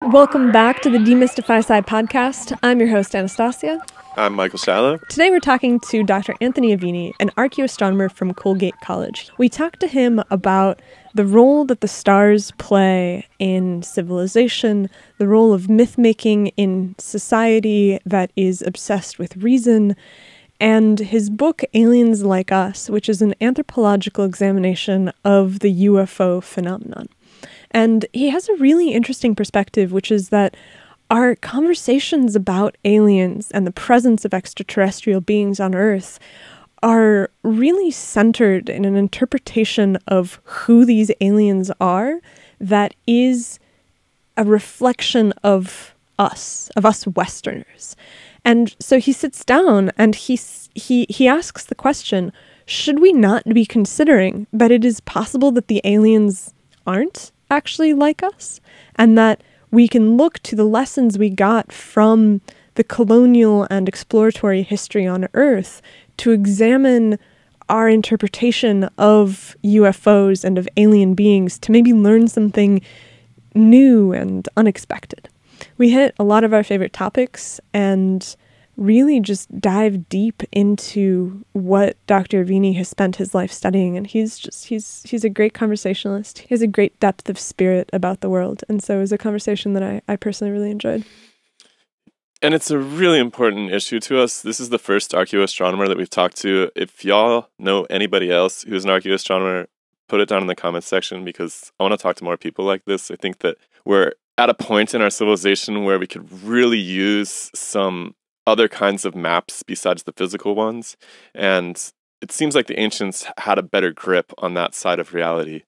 Welcome back to the Demystify Sci podcast. I'm your host, Anastasia. I'm Michael Shallow. Today we're talking to Dr. Anthony Aveni, an archaeoastronomer from Colgate College. We talked to him about the role that the stars play in civilization, the role of myth-making in society that is obsessed with reason, and his book, Aliens Like Us, which is an anthropological examination of the UFO phenomenon. And he has a really interesting perspective, which is that our conversations about aliens and the presence of extraterrestrial beings on Earth are really centered in an interpretation of who these aliens are that is a reflection of us Westerners. And so he sits down and he asks the question, should we not be considering that it is possible that the aliens aren't actually like us, and that we can look to the lessons we got from the colonial and exploratory history on Earth to examine our interpretation of UFOs and of alien beings to maybe learn something new and unexpected. We hit a lot of our favorite topics and really just dive deep into what Dr. Aveni has spent his life studying. And he's a great conversationalist. He has a great depth of spirit about the world. And so it was a conversation that I personally really enjoyed. And it's a really important issue to us. This is the first archaeoastronomer that we've talked to. If y'all know anybody else who's an archaeoastronomer, put it down in the comments section, because I want to talk to more people like this. I think that we're at a point in our civilization where we could really use some other kinds of maps besides the physical ones, and it seems like the ancients had a better grip on that side of reality.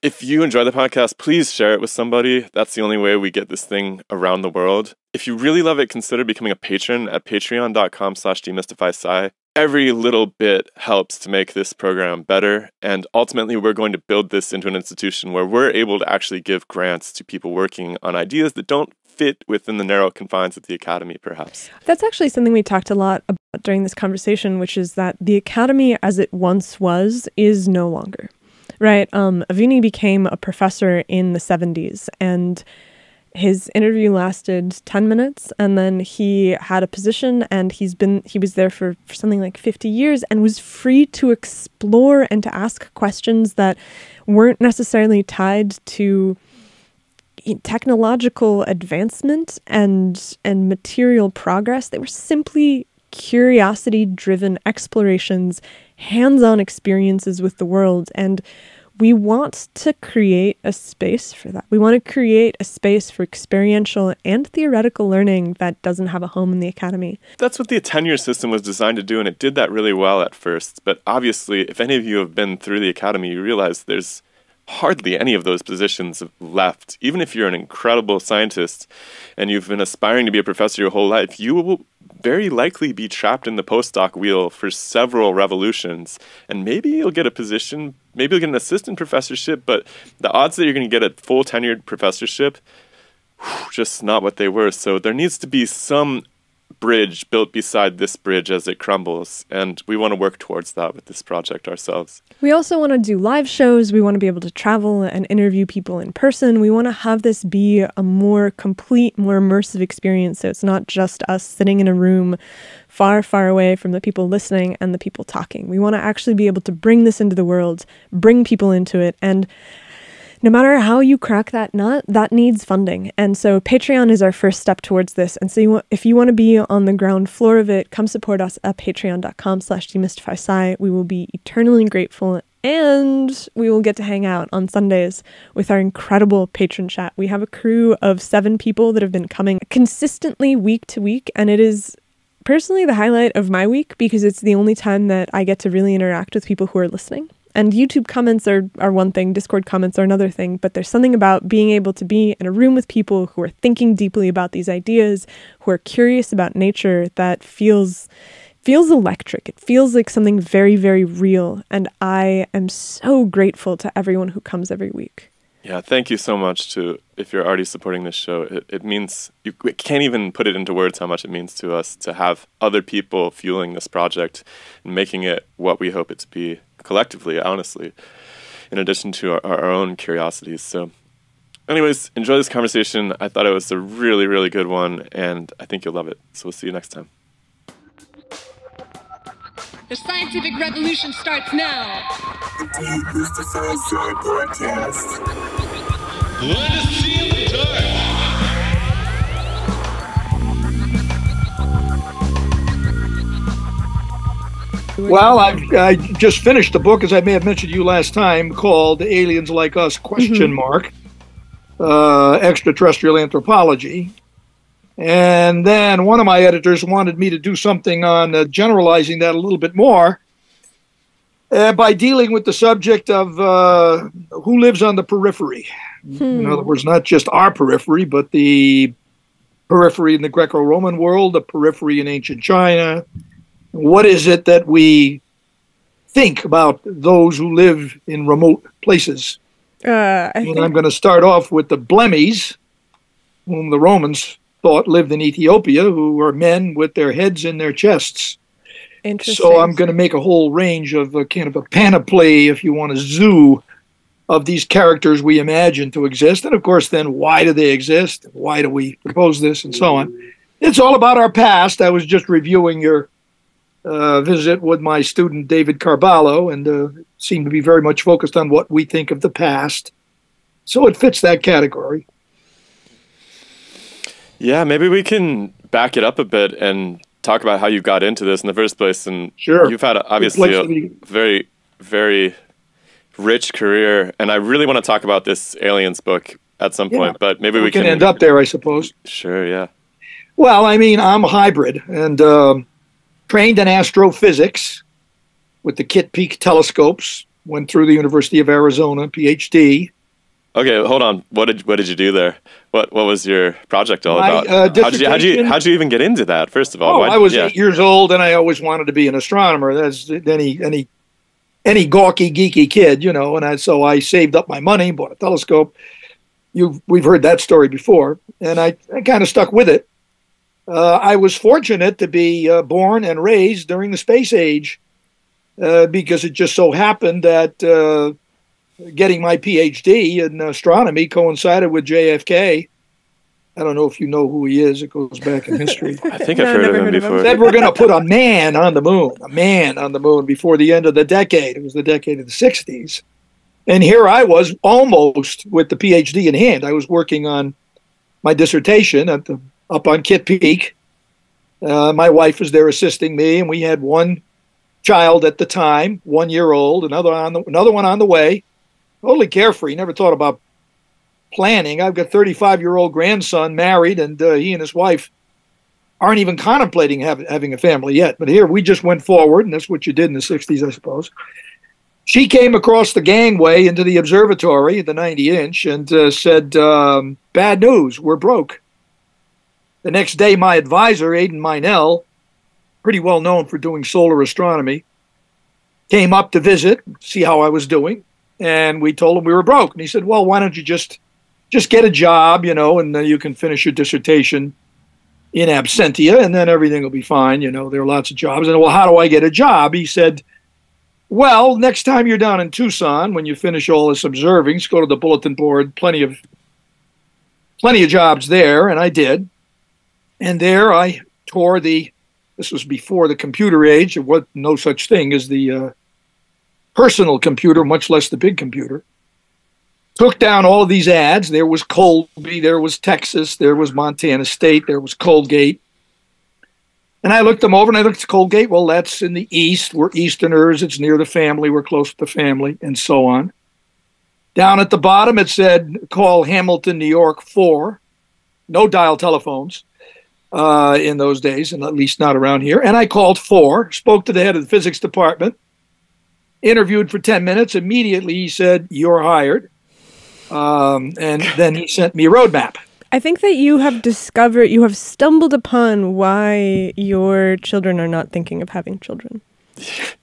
If you enjoy the podcast, please share it with somebody. That's the only way we get this thing around the world. If you really love it, consider becoming a patron at patreon.com/demystifysci. Every little bit helps to make this program better, and ultimately we're going to build this into an institution where we're able to actually give grants to people working on ideas that don't fit within the narrow confines of the academy, perhaps. That's actually something we talked a lot about during this conversation, which is that the academy as it once was is no longer, right? Aveni became a professor in the 70s, and his interview lasted 10 minutes, and then he had a position, and he was there for something like 50 years and was free to explore and to ask questions that weren't necessarily tied to technological advancement and material progress. They were simply curiosity-driven explorations, hands-on experiences with the world, and we want to create a space for that. We want to create a space for experiential and theoretical learning that doesn't have a home in the academy. That's what the tenure system was designed to do, and it did that really well at first. But obviously, if any of you have been through the academy, you realize there's hardly any of those positions left. Even if you're an incredible scientist and you've been aspiring to be a professor your whole life, you will very likely be trapped in the postdoc wheel for several revolutions. And maybe you'll get a position, maybe you'll get an assistant professorship, but the odds that you're going to get a full tenured professorship, just not what they were. So there needs to be some bridge built beside this bridge as it crumbles, and we want to work towards that with this project ourselves. We also want to do live shows. We want to be able to travel and interview people in person. We want to have this be a more complete, more immersive experience, so it's not just us sitting in a room far, far away from the people listening and the people talking. We want to actually be able to bring this into the world, bring people into it, and no matter how you crack that nut, that needs funding. And so Patreon is our first step towards this. And so if you want to be on the ground floor of it, come support us at patreon.com/demystifysci. We will be eternally grateful, and we will get to hang out on Sundays with our incredible patron chat. We have a crew of 7 people that have been coming consistently week to week, and it is personally the highlight of my week because it's the only time that I get to really interact with people who are listening. And YouTube comments are one thing, Discord comments are another thing, but there's something about being able to be in a room with people who are thinking deeply about these ideas, who are curious about nature, that feels electric. It feels like something very, very real, and I am so grateful to everyone who comes every week. Yeah, thank you so much if you're already supporting this show. It means, you can't even put it into words how much it means to us to have other people fueling this project and making it what we hope it to be collectively, honestly, in addition to our own curiosities. So Anyways, enjoy this conversation. I thought it was a really, really good one, and I think you'll love it. So we'll see you next time. The scientific revolution starts now. This the First Side Podcast. Let us see in the dark. Well, I just finished the book, as I may have mentioned to you last time, called Aliens Like Us, ? Extraterrestrial Anthropology. And then one of my editors wanted me to do something on generalizing that a little bit more by dealing with the subject of who lives on the periphery. In other words, not just our periphery, but the periphery in the Greco-Roman world, the periphery in ancient China. What is it that we think about those who live in remote places? I'm going to start off with the Blemmies, whom the Romans thought lived in Ethiopia, who were men with their heads in their chests. Interesting. So I'm going to make a whole range of a kind of a panoply, if you want, a zoo of these characters we imagine to exist. And of course, then why do they exist? Why do we propose this? And so on. It's all about our past. I was just reviewing your visit with my student David Carballo, and seemed to be very much focused on what we think of the past. So it fits that category. Yeah, maybe we can back it up a bit and talk about how you got into this in the first place. And sure. You've had obviously a very, very rich career, and I really want to talk about this Aliens book at some point, but maybe we can end up there, I suppose. Sure, yeah. Well, I mean, I'm a hybrid, and trained in astrophysics with the Kitt Peak telescopes. Went through the University of Arizona, PhD. Okay, hold on. What did you do there? What was your project all about? How'd you even get into that? First of all, I was 8 years old, and I always wanted to be an astronomer. That's any gawky, geeky kid, you know. And so I saved up my money, bought a telescope. We've heard that story before, and I kind of stuck with it. I was fortunate to be born and raised during the space age, because it just so happened that getting my PhD in astronomy coincided with JFK. I don't know if you know who he is. It goes back in history. I think I've heard of him before. Said we're going to put a man on the moon before the end of the decade. It was the decade of the 60s. And here I was almost with the PhD in hand. I was working on my dissertation up on Kitt Peak. My wife was there assisting me, and we had one child at the time, 1 year old, another one on the way. Totally carefree, never thought about planning. I've got a 35-year-old grandson married, and he and his wife aren't even contemplating having a family yet. But here we just went forward, and that's what you did in the 60s, I suppose. She came across the gangway into the observatory, the 90-inch, and said, bad news, we're broke. The next day, my advisor, Aidan Meinel, pretty well known for doing solar astronomy, came up to visit, see how I was doing, and we told him we were broke. And he said, well, why don't you just get a job, you know, and then you can finish your dissertation in absentia, and then everything will be fine. You know, there are lots of jobs. And, well, how do I get a job? He said, well, next time you're down in Tucson, when you finish all this observing, just go to the bulletin board, plenty of jobs there, and I did. And there I tore this was before the computer age. There was no such thing as the personal computer, much less the big computer. Took down all of these ads. There was Colby, there was Texas, there was Montana State, there was Colgate. And I looked them over, and I looked at Colgate. Well, that's in the east. We're Easterners. It's near the family. We're close to the family, and so on. Down at the bottom, it said, call Hamilton, New York 4. No dial telephones. In those days, and at least not around here. And I called 4, spoke to the head of the physics department, interviewed for 10 minutes. Immediately he said, you're hired. And then he sent me a roadmap. I think that you have stumbled upon why your children are not thinking of having children. You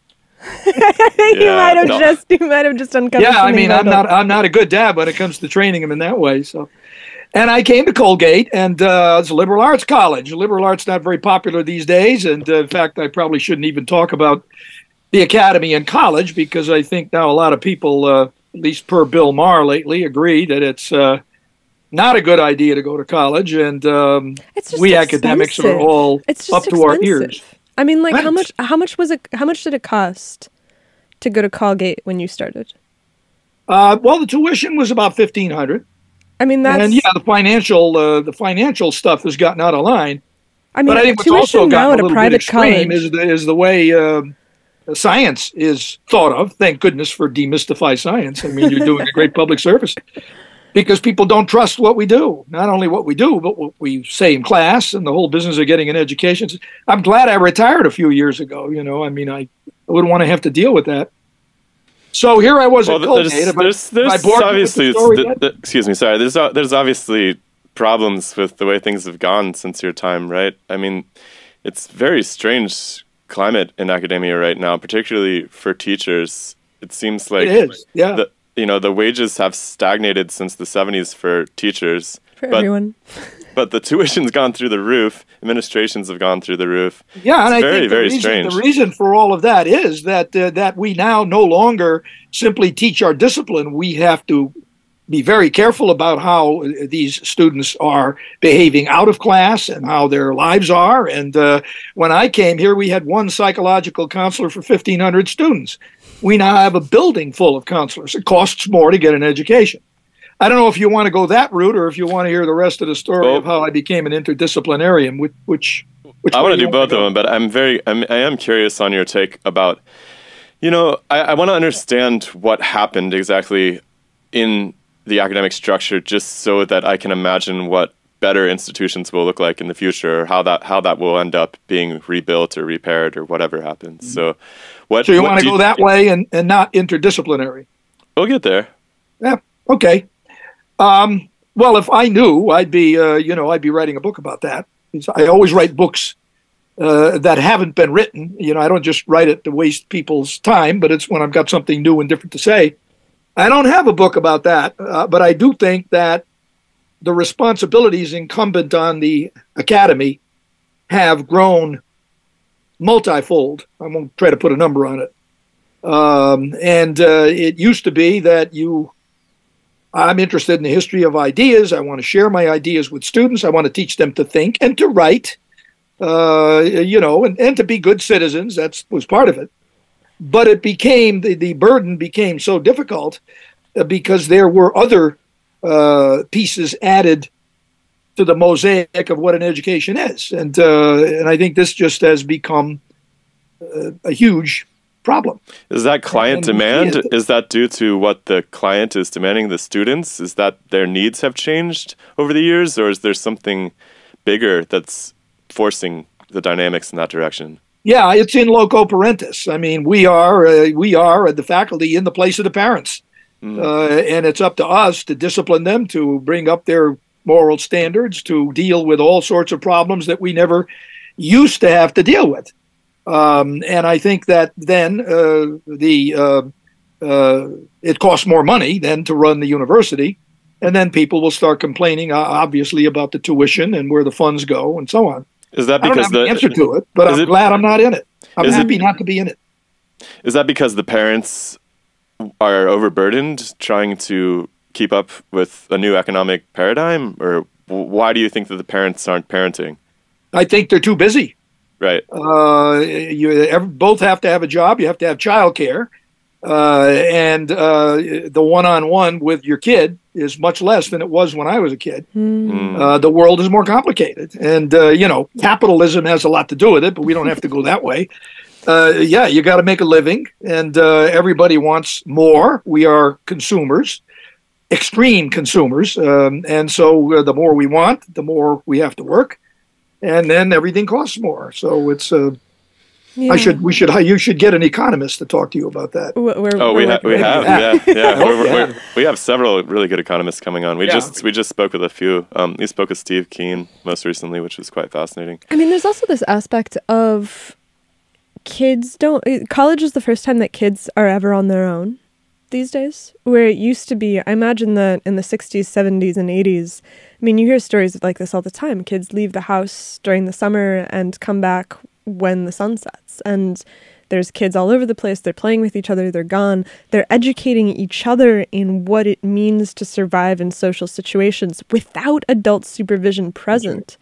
might have just uncovered. Yeah, I mean, I'm not a good dad when it comes to training them in that way. So. And I came to Colgate, and it's a liberal arts college. Liberal arts not very popular these days, and in fact, I probably shouldn't even talk about the academy in college, because I think now a lot of people, at least per Bill Maher lately, agree that it's not a good idea to go to college, and It's just we academics are expensive. all It's up just to our expensive. ears. I mean, like, how Thanks. much was it? How much did it cost to go to Colgate when you started? Well, the tuition was about $1,500, I mean, that's. and yeah, the financial stuff has gotten out of line. I mean, But I think what's tuition also now gotten at a a little bit private extreme college. is the way science is thought of. Thank goodness for demystify science. I mean, you're doing a great public service because people don't trust what we do. Not only what we do, but what we say in class and the whole business of getting an education. I'm glad I retired a few years ago. You know, I mean, I wouldn't want to have to deal with that. So here I was at Colgate. There's obviously excuse me, sorry. There's obviously problems with the way things have gone since your time, right? I mean, it's very strange climate in academia right now, particularly for teachers. It seems like it is, yeah. The wages have stagnated since the 70s for teachers. For everyone. But the tuition's gone through the roof. Administrations have gone through the roof. Yeah, and it's I think very strange. The reason for all of that is that we now no longer simply teach our discipline. We have to be very careful about how these students are behaving out of class and how their lives are. And when I came here, we had one psychological counselor for 1,500 students. We now have a building full of counselors. It costs more to get an education. I don't know if you want to go that route or if you want to hear the rest of the story of how I became an interdisciplinarian, which I want to do both of them, but I am curious on your take about, I want to understand what happened exactly in the academic structure, just so that I can imagine what better institutions will look like in the future, or how that will end up being rebuilt or repaired or whatever happens. So you want to go that way and not interdisciplinary? We'll get there. Yeah. Okay. Well, if I knew, I'd be writing a book about that. I always write books that haven't been written. I don't just write it to waste people's time, but it's when I've got something new and different to say. I don't have a book about that, but I do think that the responsibilities incumbent on the academy have grown multifold. I won't try to put a number on it. And it used to be that I'm interested in the history of ideas. I want to share my ideas with students. I want to teach them to think and to write, and to be good citizens. That was part of it. But it became, the burden became so difficult because there were other pieces added to the mosaic of what an education is. And I think this just has become a huge problem. Is that client demand? Is that due to what the client is demanding the students? Is that their needs have changed over the years, or is there something bigger that's forcing the dynamics in that direction? Yeah, it's in loco parentis. I mean, we are the faculty in the place of the parents, and it's up to us to discipline them, to bring up their moral standards, to deal with all sorts of problems that we never used to have to deal with. And I think that then it costs more money then to run the university, and then people will start complaining, obviously, about the tuition and where the funds go and so on. Is that because I don't have an answer to it, but I'm glad I'm not in it. I'm happy not to be in it. Is that because the parents are overburdened trying to keep up with a new economic paradigm, or why do you think that the parents aren't parenting? I think they're too busy. Right. You both have to have a job. You have to have childcare, and the one-on-one with your kid is much less than it was when I was a kid. The world is more complicated, and capitalism has a lot to do with it, but we don't have to go that way. You got to make a living, and everybody wants more. We are consumers, extreme consumers, and so the more we want, the more we have to work. And then everything costs more. So it's you should get an economist to talk to you about that. We have several really good economists coming on. We just spoke with a few. We spoke with Steve Keen most recently, which was quite fascinating. I mean, there's also this aspect of college is the first time that kids are ever on their own these days, where it used to be, I imagine that in the 60s, 70s, and 80s, I mean, you hear stories like this all the time. Kids leave the house during the summer and come back when the sun sets. And There's kids all over the place. They're playing with each other. They're gone. They're educating each other in what it means to survive in social situations without adult supervision present.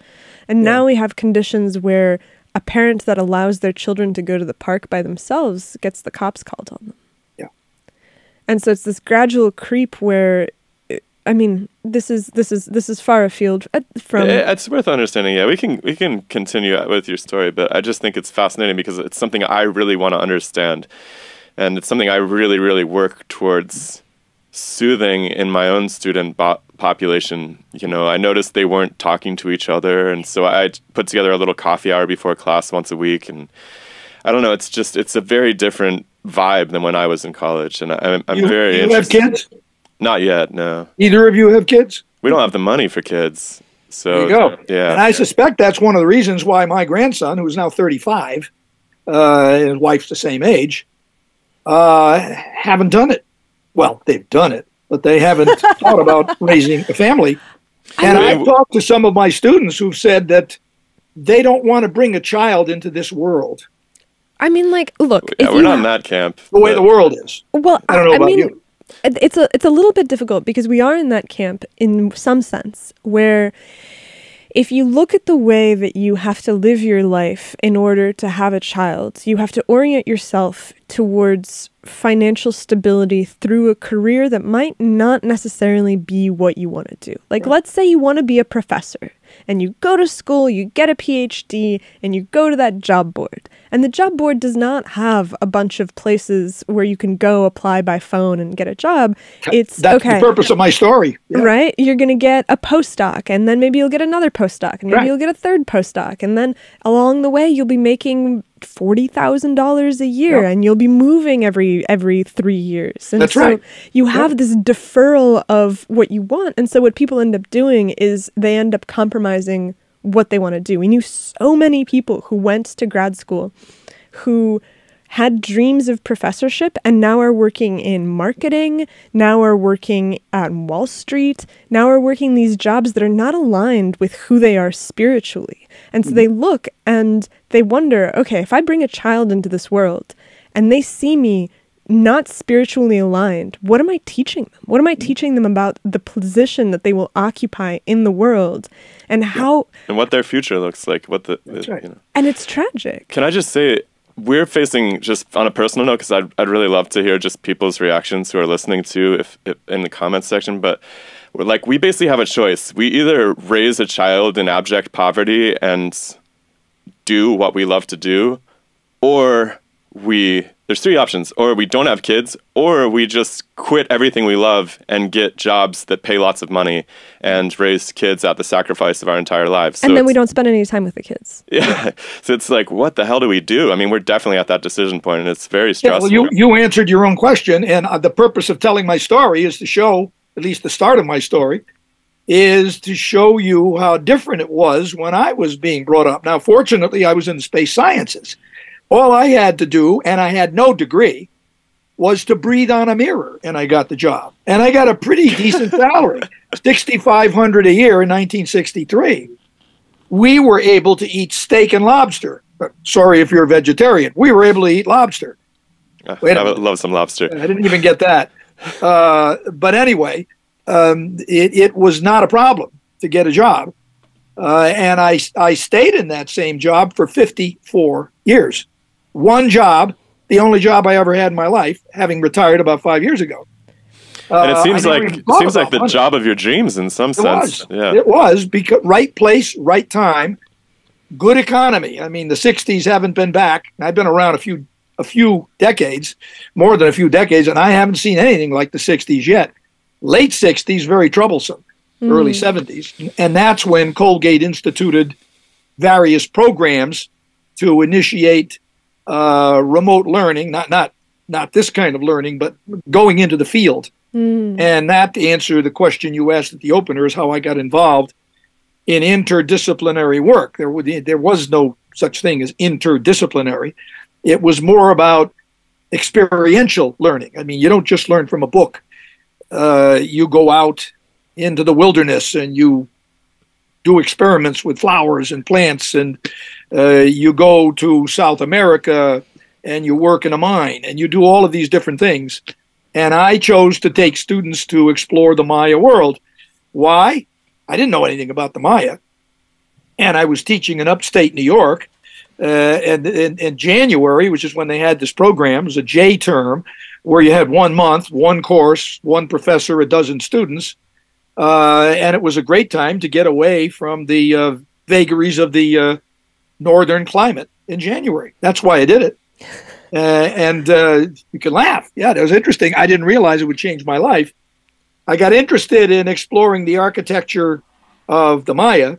And now we have conditions where a parent that allows their children to go to the park by themselves gets the cops called on them. Yeah. And so it's this gradual creep where, I mean, this is far afield from. It's worth understanding. Yeah, we can continue with your story, but I just think it's fascinating because it's something I really want to understand, and it's something I really, really work towards soothing in my own student population. You know, I noticed they weren't talking to each other, and so I put together a little coffee hour before class once a week, and I don't know. It's a very different vibe than when I was in college, and I'm very interested. You have kids? Not yet, no. Either of you have kids? We don't have the money for kids. So there you go. Yeah. And I suspect that's one of the reasons why my grandson, who's now 35, his wife's the same age, haven't done it. Well, they've done it, but they haven't thought about raising a family. And I've talked to some of my students who've said that they don't want to bring a child into this world. I mean, like, look. Yeah, we're not in that camp. The way the world is. Well, I don't know about you. It's a little bit difficult because we are in that camp in some sense where if you look at the way that you have to live your life in order to have a child, you have to orient yourself towards financial stability through a career that might not necessarily be what you want to do. Like, let's say you want to be a professor and you go to school, you get a PhD, and you go to that job board. And the job board does not have a bunch of places where you can go apply by phone and get a job. That's the purpose of my story. Yeah. Right? You're going to get a postdoc, and then maybe you'll get another postdoc, and maybe you'll get a third postdoc. And then along the way, you'll be making $40,000 a year, and you'll be moving every 3 years. And That's so right. you have this deferral of what you want. And so what people end up doing is they end up compromising what they want to do. We knew so many people who went to grad school who had dreams of professorship and now are working in marketing, now are working at Wall Street, now are working these jobs that are not aligned with who they are spiritually. And so they look and they wonder, okay, if I bring a child into this world and they see me not spiritually aligned, what am I teaching them? What am I teaching them about the position that they will occupy in the world and how... And what their future looks like. That's right. You know. And it's tragic. Can I just say, we're facing, just on a personal note, because I'd really love to hear just people's reactions who are listening to if in the comments section, but we basically have a choice. We either raise a child in abject poverty and do what we love to do, or there's three options. Or we don't have kids, or we just quit everything we love and get jobs that pay lots of money and raise kids at the sacrifice of our entire lives. And then we don't spend any time with the kids. Yeah. So it's like, what the hell do we do? I mean, we're definitely at that decision point, and it's very stressful. Yeah, well, you answered your own question, and the purpose of telling my story is to show, at least the start of my story, is to show you how different it was when I was being brought up. Now, fortunately, I was in the space sciences. All I had to do, and I had no degree, was to breathe on a mirror, and I got the job. And I got a pretty decent salary, $6,500 a year in 1963. We were able to eat steak and lobster. Sorry if you're a vegetarian. We were able to eat lobster. I love some lobster. I didn't even get that. But anyway, it was not a problem to get a job. And I stayed in that same job for 54 years. One job, the only job I ever had in my life, having retired about 5 years ago. And it seems like the money. Job of your dreams in some sense. It was because right place, right time, good economy. I mean, the 60s haven't been back. I've been around a few decades, more than a few decades, and I haven't seen anything like the 60s yet. Late 60s, very troublesome. Early 70s. And that's when Colgate instituted various programs to initiate remote learning, not this kind of learning, but going into the field. And that, to answer the question you asked at the opener, is how I got involved in interdisciplinary work. There was no such thing as interdisciplinary. It was more about experiential learning. I mean, you don't just learn from a book. You go out into the wilderness and you do experiments with flowers and plants, and you go to South America and you work in a mine, and you do all of these different things. And I chose to take students to explore the Maya world. Why? I didn't know anything about the Maya. And I was teaching in upstate New York. And in January, which is when they had this program, it was a J term, where you had 1 month, one course, one professor, a dozen students. And it was a great time to get away from the vagaries of the northern climate in January. That's why I did it. And you can laugh. Yeah, that was interesting. I didn't realize it would change my life. I got interested in exploring the architecture of the Maya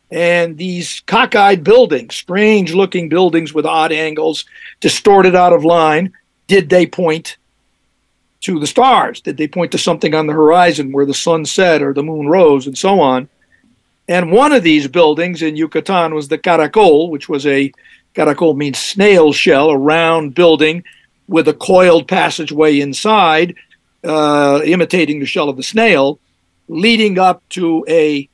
and these cockeyed buildings, strange-looking buildings with odd angles, distorted out of line. Did they point to the stars? Did they point to something on the horizon where the sun set or the moon rose and so on? And one of these buildings in Yucatan was the Caracol, which was Caracol means snail shell, a round building with a coiled passageway inside, imitating the shell of the snail, leading up to a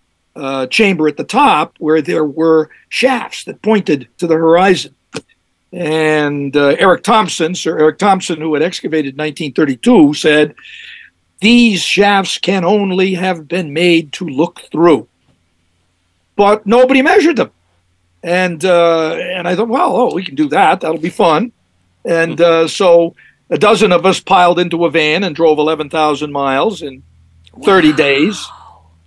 chamber at the top where there were shafts that pointed to the horizon. And Sir Eric Thompson, who had excavated in 1932, said, these shafts can only have been made to look through. But nobody measured them. And I thought, well, we can do that. That'll be fun. And so a dozen of us piled into a van and drove 11,000 miles in 30 days.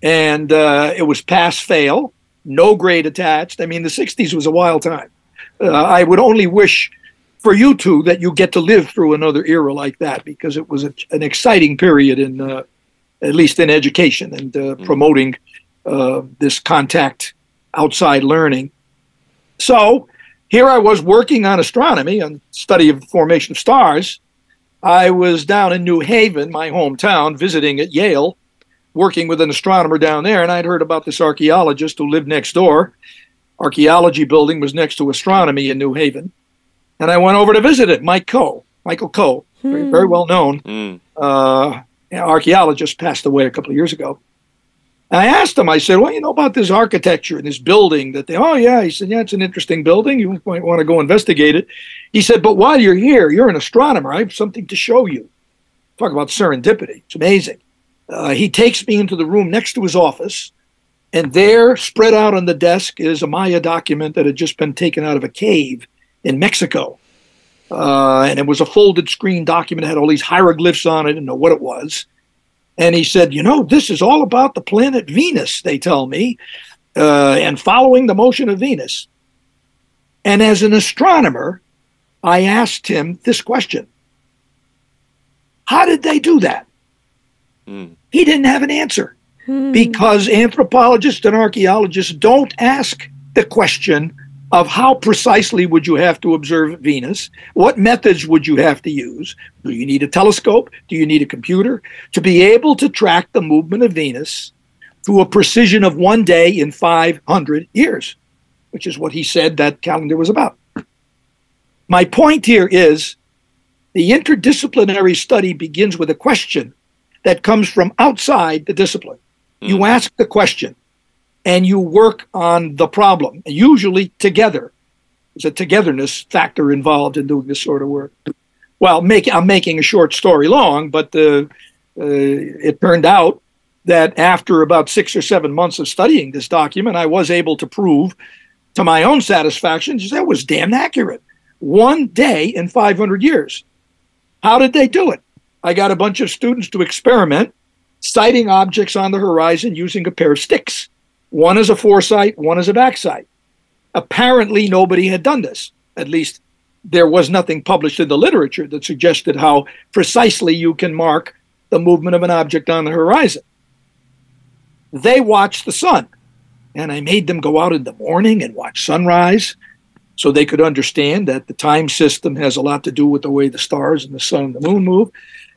And it was pass-fail, no grade attached. I mean, the 60s was a wild time. I would only wish for you two that you get to live through another era like that, because it was an exciting period, at least in education and promoting this contact outside learning. So here I was working on astronomy, on study of the formation of stars. I was down in New Haven, my hometown, visiting at Yale, working with an astronomer down there, and I'd heard about this archaeologist who lived next door. Archaeology building was next to astronomy in New Haven. And I went over to visit it, Michael Coe, very well known archaeologist, passed away a couple of years ago. And I asked him, I said, well, you know about this architecture and this building that he said, yeah, it's an interesting building. You might want to go investigate it. He said, but while you're here, you're an astronomer. I have something to show you. Talk about serendipity. It's amazing. He takes me into the room next to his office, and there, spread out on the desk, is a Maya document that had just been taken out of a cave in Mexico. And it was a folded screen document, had all these hieroglyphs on it. I didn't know what it was. And he said, this is all about the planet Venus, they tell me, and following the motion of Venus. And as an astronomer, I asked him this question. How did they do that? He didn't have an answer, because anthropologists and archaeologists don't ask the question of how precisely would you have to observe Venus? What methods would you have to use? Do you need a telescope? Do you need a computer? To be able to track the movement of Venus to a precision of 1 day in 500 years, which is what he said that calendar was about. My point here is the interdisciplinary study begins with a question that comes from outside the discipline. You ask the question, and you work on the problem, usually together. There's a togetherness factor involved in doing this sort of work. Well, I'm making a short story long, but it turned out that after about 6 or 7 months of studying this document, I was able to prove to my own satisfaction that was damn accurate. 1 day in 500 years. How did they do it? I got a bunch of students to experiment, sighting objects on the horizon using a pair of sticks. One is a foresight, one is a backsight. Apparently, nobody had done this. At least there was nothing published in the literature that suggested how precisely you can mark the movement of an object on the horizon. They watched the sun, and I made them go out in the morning and watch sunrise so they could understand that the time system has a lot to do with the way the stars and the sun and the moon move.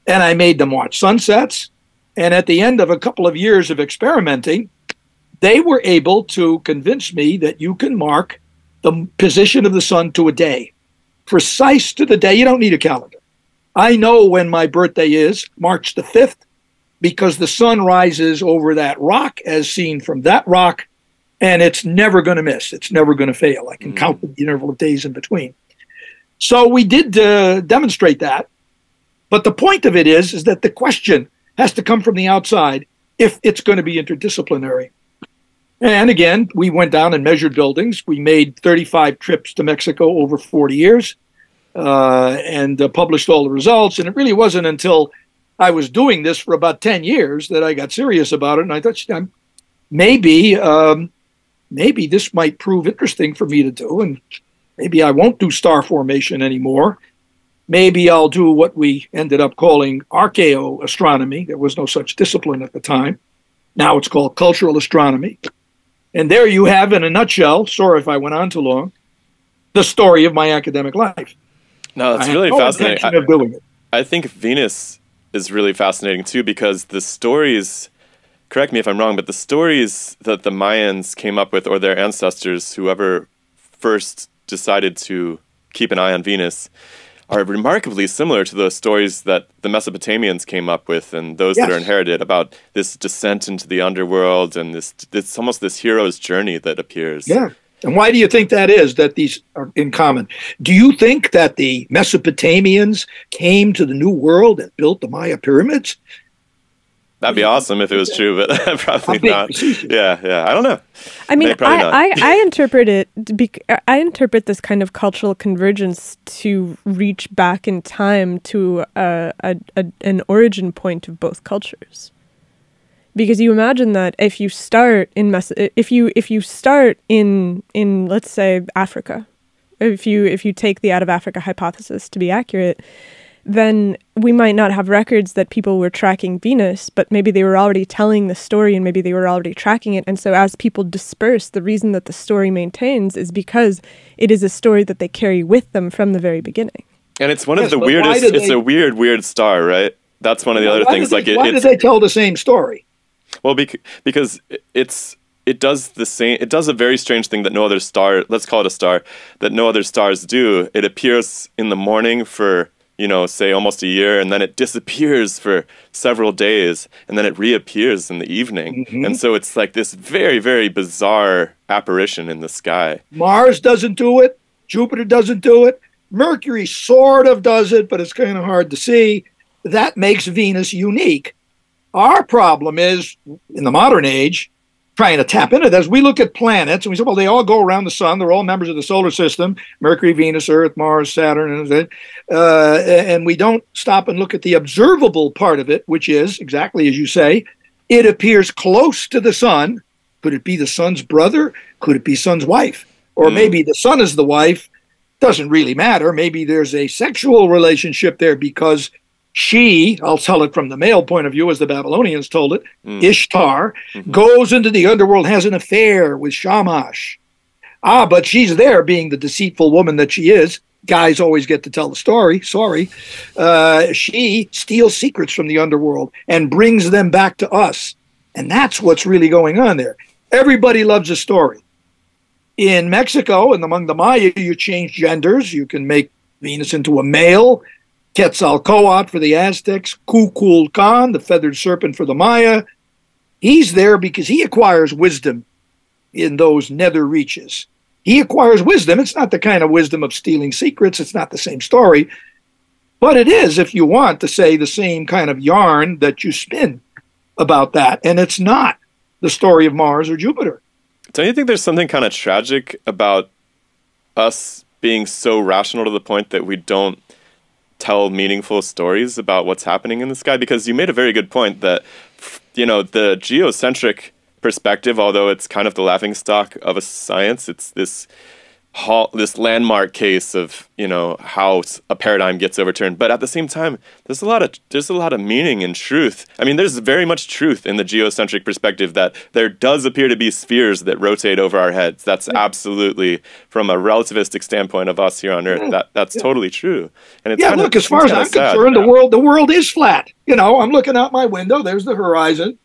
And I made them watch sunsets. And at the end of a couple of years of experimenting, they were able to convince me that you can mark the position of the sun to a day, precise to the day. You don't need a calendar. I know when my birthday is, March the 5th, because the sun rises over that rock as seen from that rock, and it's never going to miss. It's never going to fail. I can count the interval of days in between. So we did demonstrate that. But the point of it is that the question has to come from the outside if it's going to be interdisciplinary. And again, we went down and measured buildings. We made 35 trips to Mexico over 40 years and published all the results. And it really wasn't until I was doing this for about 10 years that I got serious about it. And I thought, maybe this might prove interesting for me to do. And maybe I won't do star formation anymore. Maybe I'll do what we ended up calling archaeoastronomy. There was no such discipline at the time. Now it's called cultural astronomy. And there you have, in a nutshell, sorry if I went on too long, the story of my academic life. No, that's really fascinating. I think Venus is really fascinating too, because the stories, correct me if I'm wrong, but the stories that the Mayans came up with, or their ancestors, whoever first decided to keep an eye on Venus, are remarkably similar to those stories that the Mesopotamians came up with, and those that are inherited, about this descent into the underworld and it's almost this hero's journey that appears. Yeah. And why do you think that is, that these are in common? Do you think that the Mesopotamians came to the New World and built the Maya pyramids? That'd be awesome if it was true, but probably not. Yeah, I don't know. I mean, I interpret it. I interpret this kind of cultural convergence to reach back in time to an origin point of both cultures. Because you imagine that if you start in if you start in let's say Africa, if you take the out of Africa hypothesis to be accurate, then we might not have records that people were tracking Venus, but maybe they were already telling the story and maybe they were already tracking it. And so as people disperse, the reason that the story maintains is because it is a story that they carry with them from the very beginning. And it's one of the weirdest, it's a weird star, right? That's one of the other things. Why did they tell the same story? Well, because it does the same. It does a very strange thing that no other star, let's call it a star, that no other stars do. It appears in the morning for, say almost a year, and then it disappears for several days, and then it reappears in the evening. Mm-hmm. And so it's like this very, very bizarre apparition in the sky. Mars doesn't do it. Jupiter doesn't do it. Mercury sort of does it, but it's kind of hard to see. That makes Venus unique. Our problem is, in the modern age, trying to tap into this. We look at planets, and we say, well, they all go around the sun. They're all members of the solar system: Mercury, Venus, Earth, Mars, Saturn, and we don't stop and look at the observable part of it, which is, exactly as you say, it appears close to the sun. Could it be the sun's brother? Could it be sun's wife? Or maybe the sun is the wife. Doesn't really matter. Maybe there's a sexual relationship there because she, I'll tell it from the male point of view as the Babylonians told it, Ishtar, goes into the underworld, has an affair with Shamash. But she's there being the deceitful woman that she is. Guys always get to tell the story, sorry. She steals secrets from the underworld and brings them back to us. And that's what's really going on there. Everybody loves a story. In Mexico and among the Maya, you change genders. You can make Venus into a male. Quetzalcoatl for the Aztecs, Kukulkan, the feathered serpent for the Maya. He's there because he acquires wisdom in those nether reaches. He acquires wisdom. It's not the kind of wisdom of stealing secrets. It's not the same story. But it is, if you want to say, the same kind of yarn that you spin about that. And it's not the story of Mars or Jupiter. Don't you think there's something kind of tragic about us being so rational to the point that we don't tell meaningful stories about what's happening in the sky? Because you made a very good point that, the geocentric perspective, although it's kind of the laughingstock of a science, it's this landmark case of, how a paradigm gets overturned. But at the same time, there's a lot of meaning and truth. I mean, there's very much truth in the geocentric perspective that there does appear to be spheres that rotate over our heads. That's absolutely, from a relativistic standpoint of us here on Earth, that's totally true. And it's look, as far as I'm concerned, the world is flat. I'm looking out my window. There's the horizon.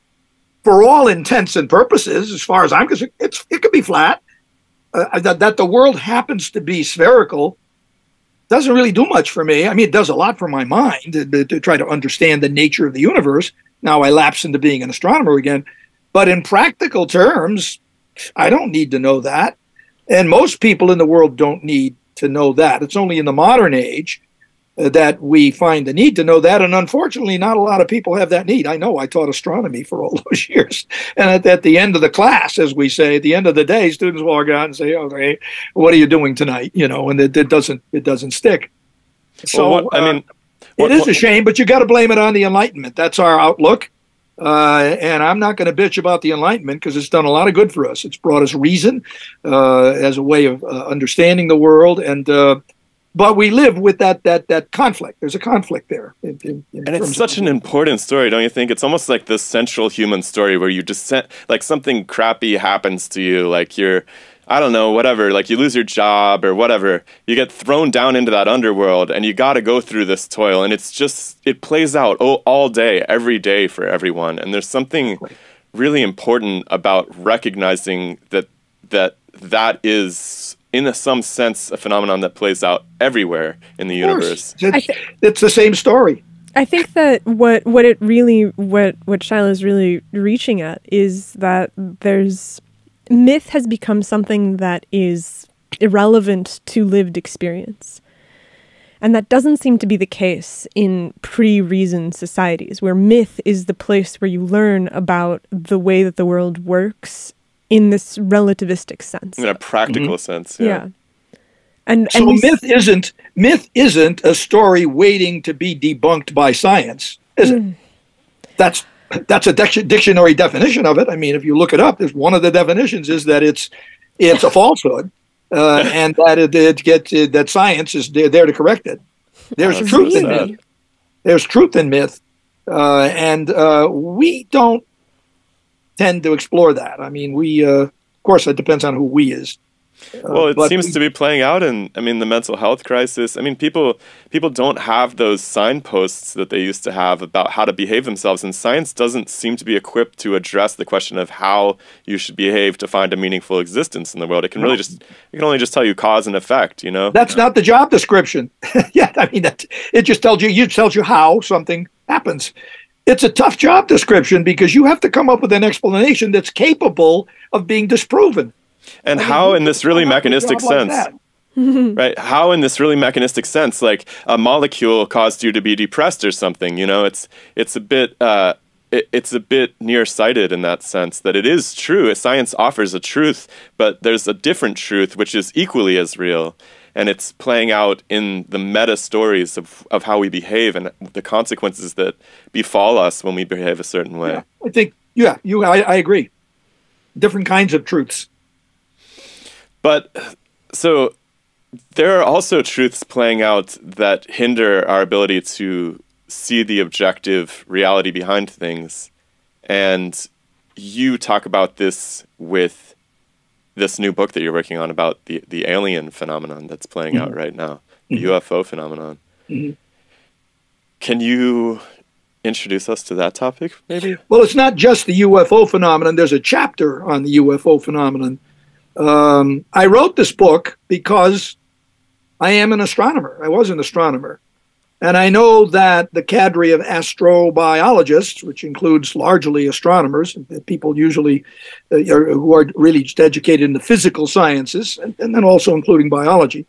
For all intents and purposes, as far as I'm concerned, it could be flat. That the world happens to be spherical doesn't really do much for me. I mean, it does a lot for my mind to try to understand the nature of the universe. Now I lapse into being an astronomer again. But in practical terms, I don't need to know that. And most people in the world don't need to know that. It's only in the modern age that we find the need to know that, and unfortunately, not a lot of people have that need. I know I taught astronomy for all those years, and at the end of the class, as we say, at the end of the day, students walk out and say, "Okay, what are you doing tonight?" And it doesn't stick. So, it is a shame, but you got to blame it on the Enlightenment. That's our outlook. And I'm not going to bitch about the Enlightenment because it's done a lot of good for us. It's brought us reason as a way of understanding the world, but we live with that conflict. There's a conflict there. And it's such an important story, don't you think? It's almost like this central human story where you just like something crappy happens to you, like I don't know, whatever, like you lose your job or whatever, you get thrown down into that underworld and you got to go through this toil. And it plays out all day, every day for everyone. And there's something really important about recognizing that is, in some sense, a phenomenon that plays out everywhere in the universe. It's the same story. I think that what Shiloh is really reaching at is that myth has become something that is irrelevant to lived experience. And that doesn't seem to be the case in pre-reason societies, where myth is the place where you learn about the way that the world works in this relativistic sense. In a practical sense, yeah. And so myth isn't a story waiting to be debunked by science, is it? That's a dictionary definition of it. I mean, if you look it up, there's one of the definitions is that it's a falsehood, and that that science is there to correct it. There's truth in myth. There's truth in myth, and we don't tend to explore that. I mean, of course, it depends on who we is. Well, it seems to be playing out in, the mental health crisis. I mean, people don't have those signposts that they used to have about how to behave themselves, and science doesn't seem to be equipped to address the question of how you should behave to find a meaningful existence in the world. It can only just tell you cause and effect, That's not the job description. Yeah, I mean, it just tells you how something happens. It's a tough job description because you have to come up with an explanation that's capable of being disproven. And how in this really mechanistic sense, right? How in this really mechanistic sense, like a molecule caused you to be depressed or something, it's a bit nearsighted in that sense that it is true. Science offers a truth, but there's a different truth which is equally as real. And it's playing out in the meta stories of how we behave and the consequences that befall us when we behave a certain way. Yeah, I think, I agree. Different kinds of truths. But so there are also truths playing out that hinder our ability to see the objective reality behind things. And you talk about this with this new book that you're working on about the alien phenomenon that's playing out right now, the UFO phenomenon. Can you introduce us to that topic, maybe? Well, it's not just the UFO phenomenon. There's a chapter on the UFO phenomenon. I wrote this book because I am an astronomer. I was an astronomer. And I know that the cadre of astrobiologists, which includes largely astronomers, people usually who are really just educated in the physical sciences, and then also including biology.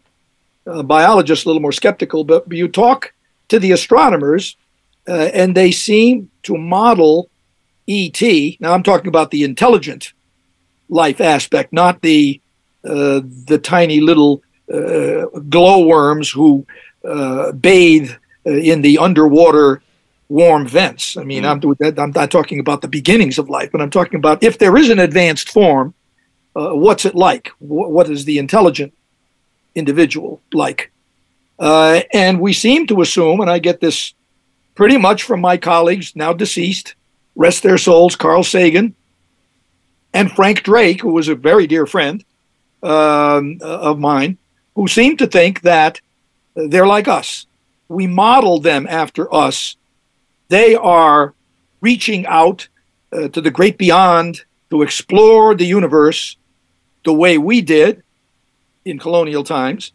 Biologists a little more skeptical, but you talk to the astronomers, and they seem to model ET. Now I'm talking about the intelligent life aspect, not the tiny little glowworms who bathe in the underwater warm vents. I mean, I'm not talking about the beginnings of life, but I'm talking about if there is an advanced form, what's it like? What is the intelligent individual like? And we seem to assume, and I get this pretty much from my colleagues, now deceased, rest their souls, Carl Sagan, and Frank Drake, who was a very dear friend of mine, who seemed to think that they're like us. We model them after us. They are reaching out to the great beyond to explore the universe the way we did in colonial times,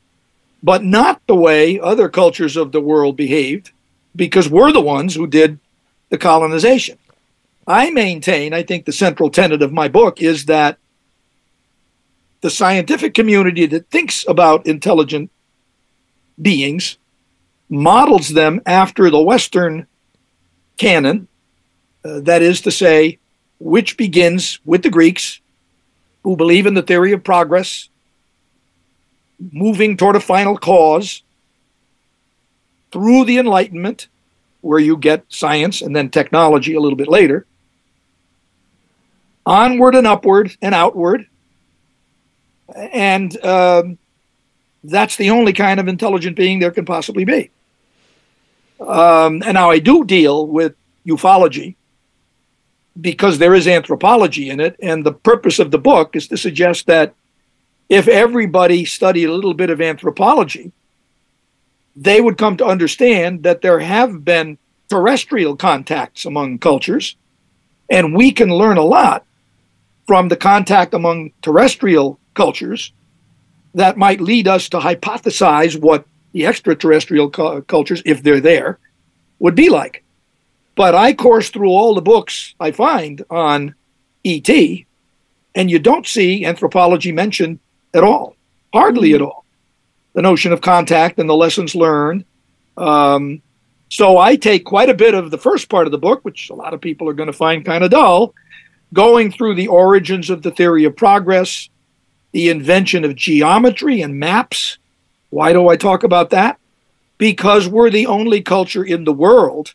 but not the way other cultures of the world behaved, because we're the ones who did the colonization. I maintain, I think the central tenet of my book is that the scientific community that thinks about intelligent beings, models them after the Western canon, that is to say, which begins with the Greeks, who believe in the theory of progress, moving toward a final cause, through the Enlightenment, where you get science and then technology a little bit later, onward and upward and outward. And that's the only kind of intelligent being there can possibly be. And now I do deal with ufology because there is anthropology in it. And the purpose of the book is to suggest that if everybody studied a little bit of anthropology, they would come to understand that there have been terrestrial contacts among cultures, and we can learn a lot from the contact among terrestrial cultures that might lead us to hypothesize what the extraterrestrial cultures, if they're there, would be like. But I course through all the books I find on ET, and you don't see anthropology mentioned at all, hardly at all. The notion of contact and the lessons learned. So I take quite a bit of the first part of the book, which a lot of people are going to find kind of dull, going through the origins of the theory of progress, the invention of geometry and maps. Why do I talk about that? Because we're the only culture in the world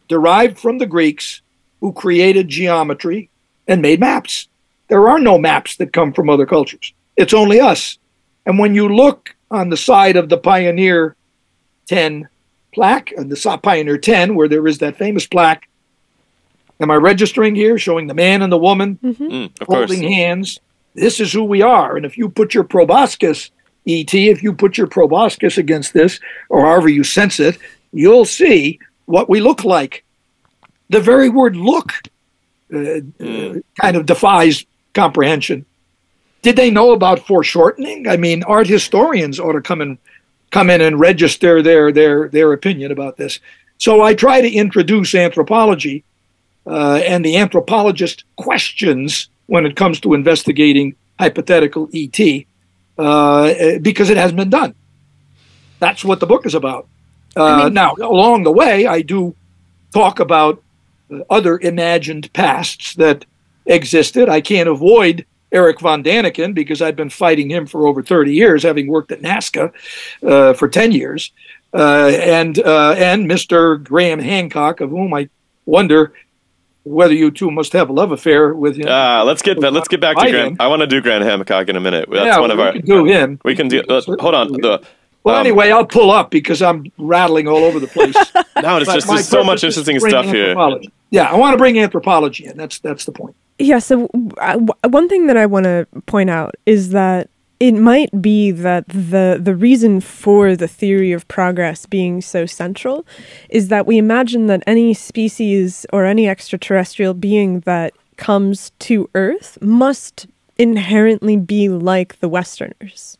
derived from the Greeks who created geometry and made maps. There are no maps that come from other cultures. It's only us. And when you look on the side of the Pioneer 10 plaque, the Pioneer 10, where there is that famous plaque, am I registering here, showing the man and the woman holding hands? This is who we are. And if you put your proboscis, E.T., if you put your proboscis against this, or however you sense it, you'll see what we look like. The very word look kind of defies comprehension. Did they know about foreshortening? I mean, art historians ought to come in and register their opinion about this. So I try to introduce anthropology and the anthropologist questions when it comes to investigating hypothetical ET because it hasn't been done. That's what the book is about. Now, along the way, I do talk about other imagined pasts that existed. I can't avoid Eric von Daniken because I've been fighting him for over 30 years, having worked at NASCA for 10 years, and Mr. Graham Hancock, of whom I wonder whether you two must have a love affair with him. Let's get back to Graham. I want to do Graham Hancock in a minute. That's one of we our. Can do him. We can do. Hold on. Well, anyway, I'll pull up because I'm rattling all over the place. No, it's just there's so much interesting stuff here. Yeah, I want to bring anthropology in. That's the point. Yeah, so one thing that I want to point out is that it might be that the reason for the theory of progress being so central is that we imagine that any species or any extraterrestrial being that comes to Earth must inherently be like the Westerners.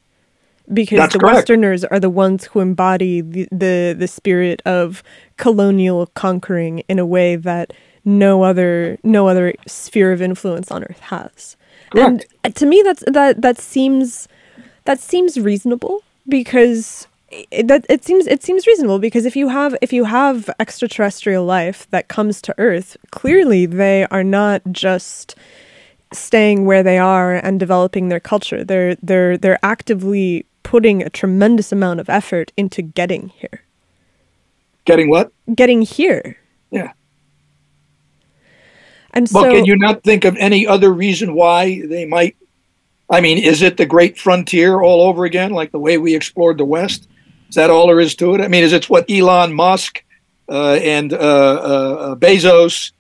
Because That's the correct. Westerners are the ones who embody the spirit of colonial conquering in a way that no other sphere of influence on Earth has. Correct. And to me, that seems reasonable because it seems reasonable because if you have extraterrestrial life that comes to Earth, clearly they are not just staying where they are and developing their culture. They're actively putting a tremendous amount of effort into getting here. Getting what? Getting here. Yeah. And Well, so, can you not think of any other reason why they might? I mean, is it the great frontier all over again, like the way we explored the West? Is that all there is to it? I mean, is it what Elon Musk and Bezos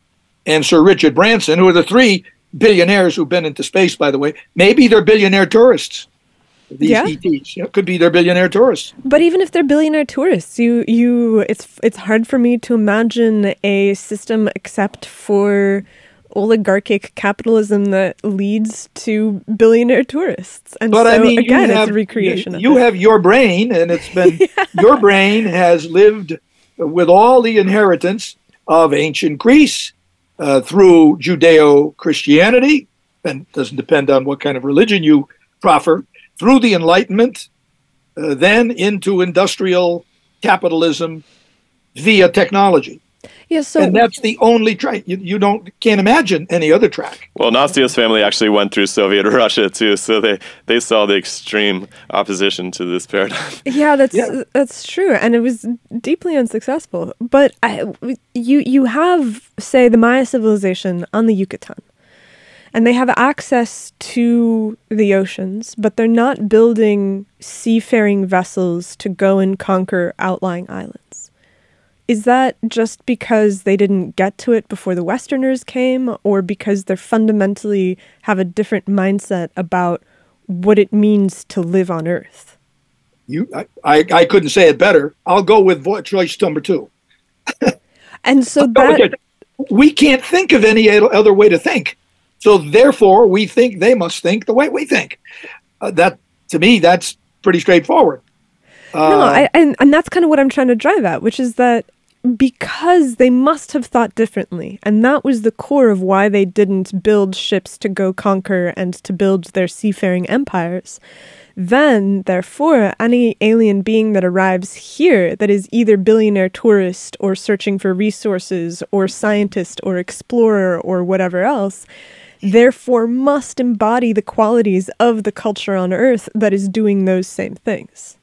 and Sir Richard Branson, who are the three billionaires who've been into space, by the way, maybe they're billionaire tourists. These ETs, could be they're billionaire tourists. but even if they're billionaire tourists, it's hard for me to imagine a system except for oligarchic capitalism that leads to billionaire tourists. And But so I mean, again, it's a recreation of you it. have your brain, and it's been your brain has lived with all the inheritance of ancient Greece through Judeo-Christianity, and doesn't depend on what kind of religion you proffer, through the Enlightenment, then into industrial capitalism via technology. Yeah, so And that's the only track. You can't imagine any other track. Well, Nastia's family actually went through Soviet Russia too, so they saw the extreme opposition to this paradigm. yeah, that's true, and it was deeply unsuccessful. But you have, say, the Maya civilization on the Yucatan, and they have access to the oceans, but they're not building seafaring vessels to go and conquer outlying islands. Is that just because they didn't get to it before the Westerners came, or because they fundamentally have a different mindset about what it means to live on Earth? I couldn't say it better. I'll go with choice number 2. And so that we can't think of any other way to think. So therefore, we think they must think the way we think. That, to me, that's pretty straightforward. And that's kind of what I'm trying to drive at, which is that because they must have thought differently, and that was the core of why they didn't build ships to go conquer and to build their seafaring empires, then, therefore, any alien being that arrives here that is either billionaire tourist or searching for resources or scientist or explorer or whatever else, therefore must embody the qualities of the culture on Earth that is doing those same things.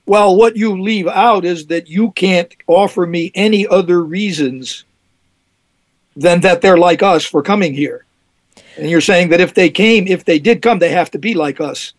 Well, what you leave out is that you can't offer me any other reasons than that they're like us for coming here. And you're saying that if they did come, they have to be like us.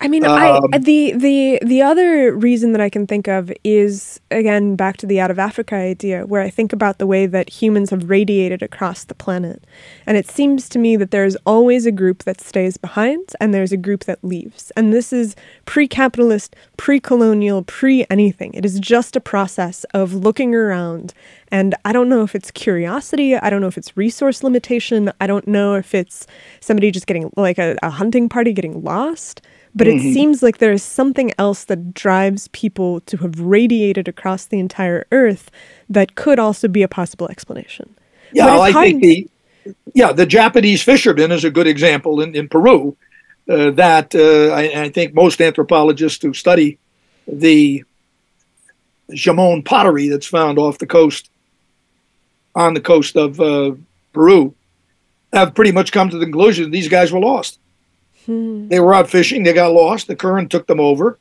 I mean, the other reason that I can think of is, again, back to the out of Africa idea, where I think about the way that humans have radiated across the planet. And it seems to me that there's always a group that stays behind and there's a group that leaves. And this is pre-capitalist, pre-colonial, pre-anything. It is just a process of looking around. And I don't know if it's curiosity. I don't know if it's resource limitation. I don't know if it's somebody just getting, like a hunting party getting lost. But it seems like there is something else that drives people to have radiated across the entire Earth that could also be a possible explanation. Yeah, well, I think the Japanese fisherman is a good example in Peru. I think most anthropologists who study the Jamon pottery that's found on the coast of Peru have pretty much come to the conclusion these guys were lost. They were out fishing. They got lost. The current took them over.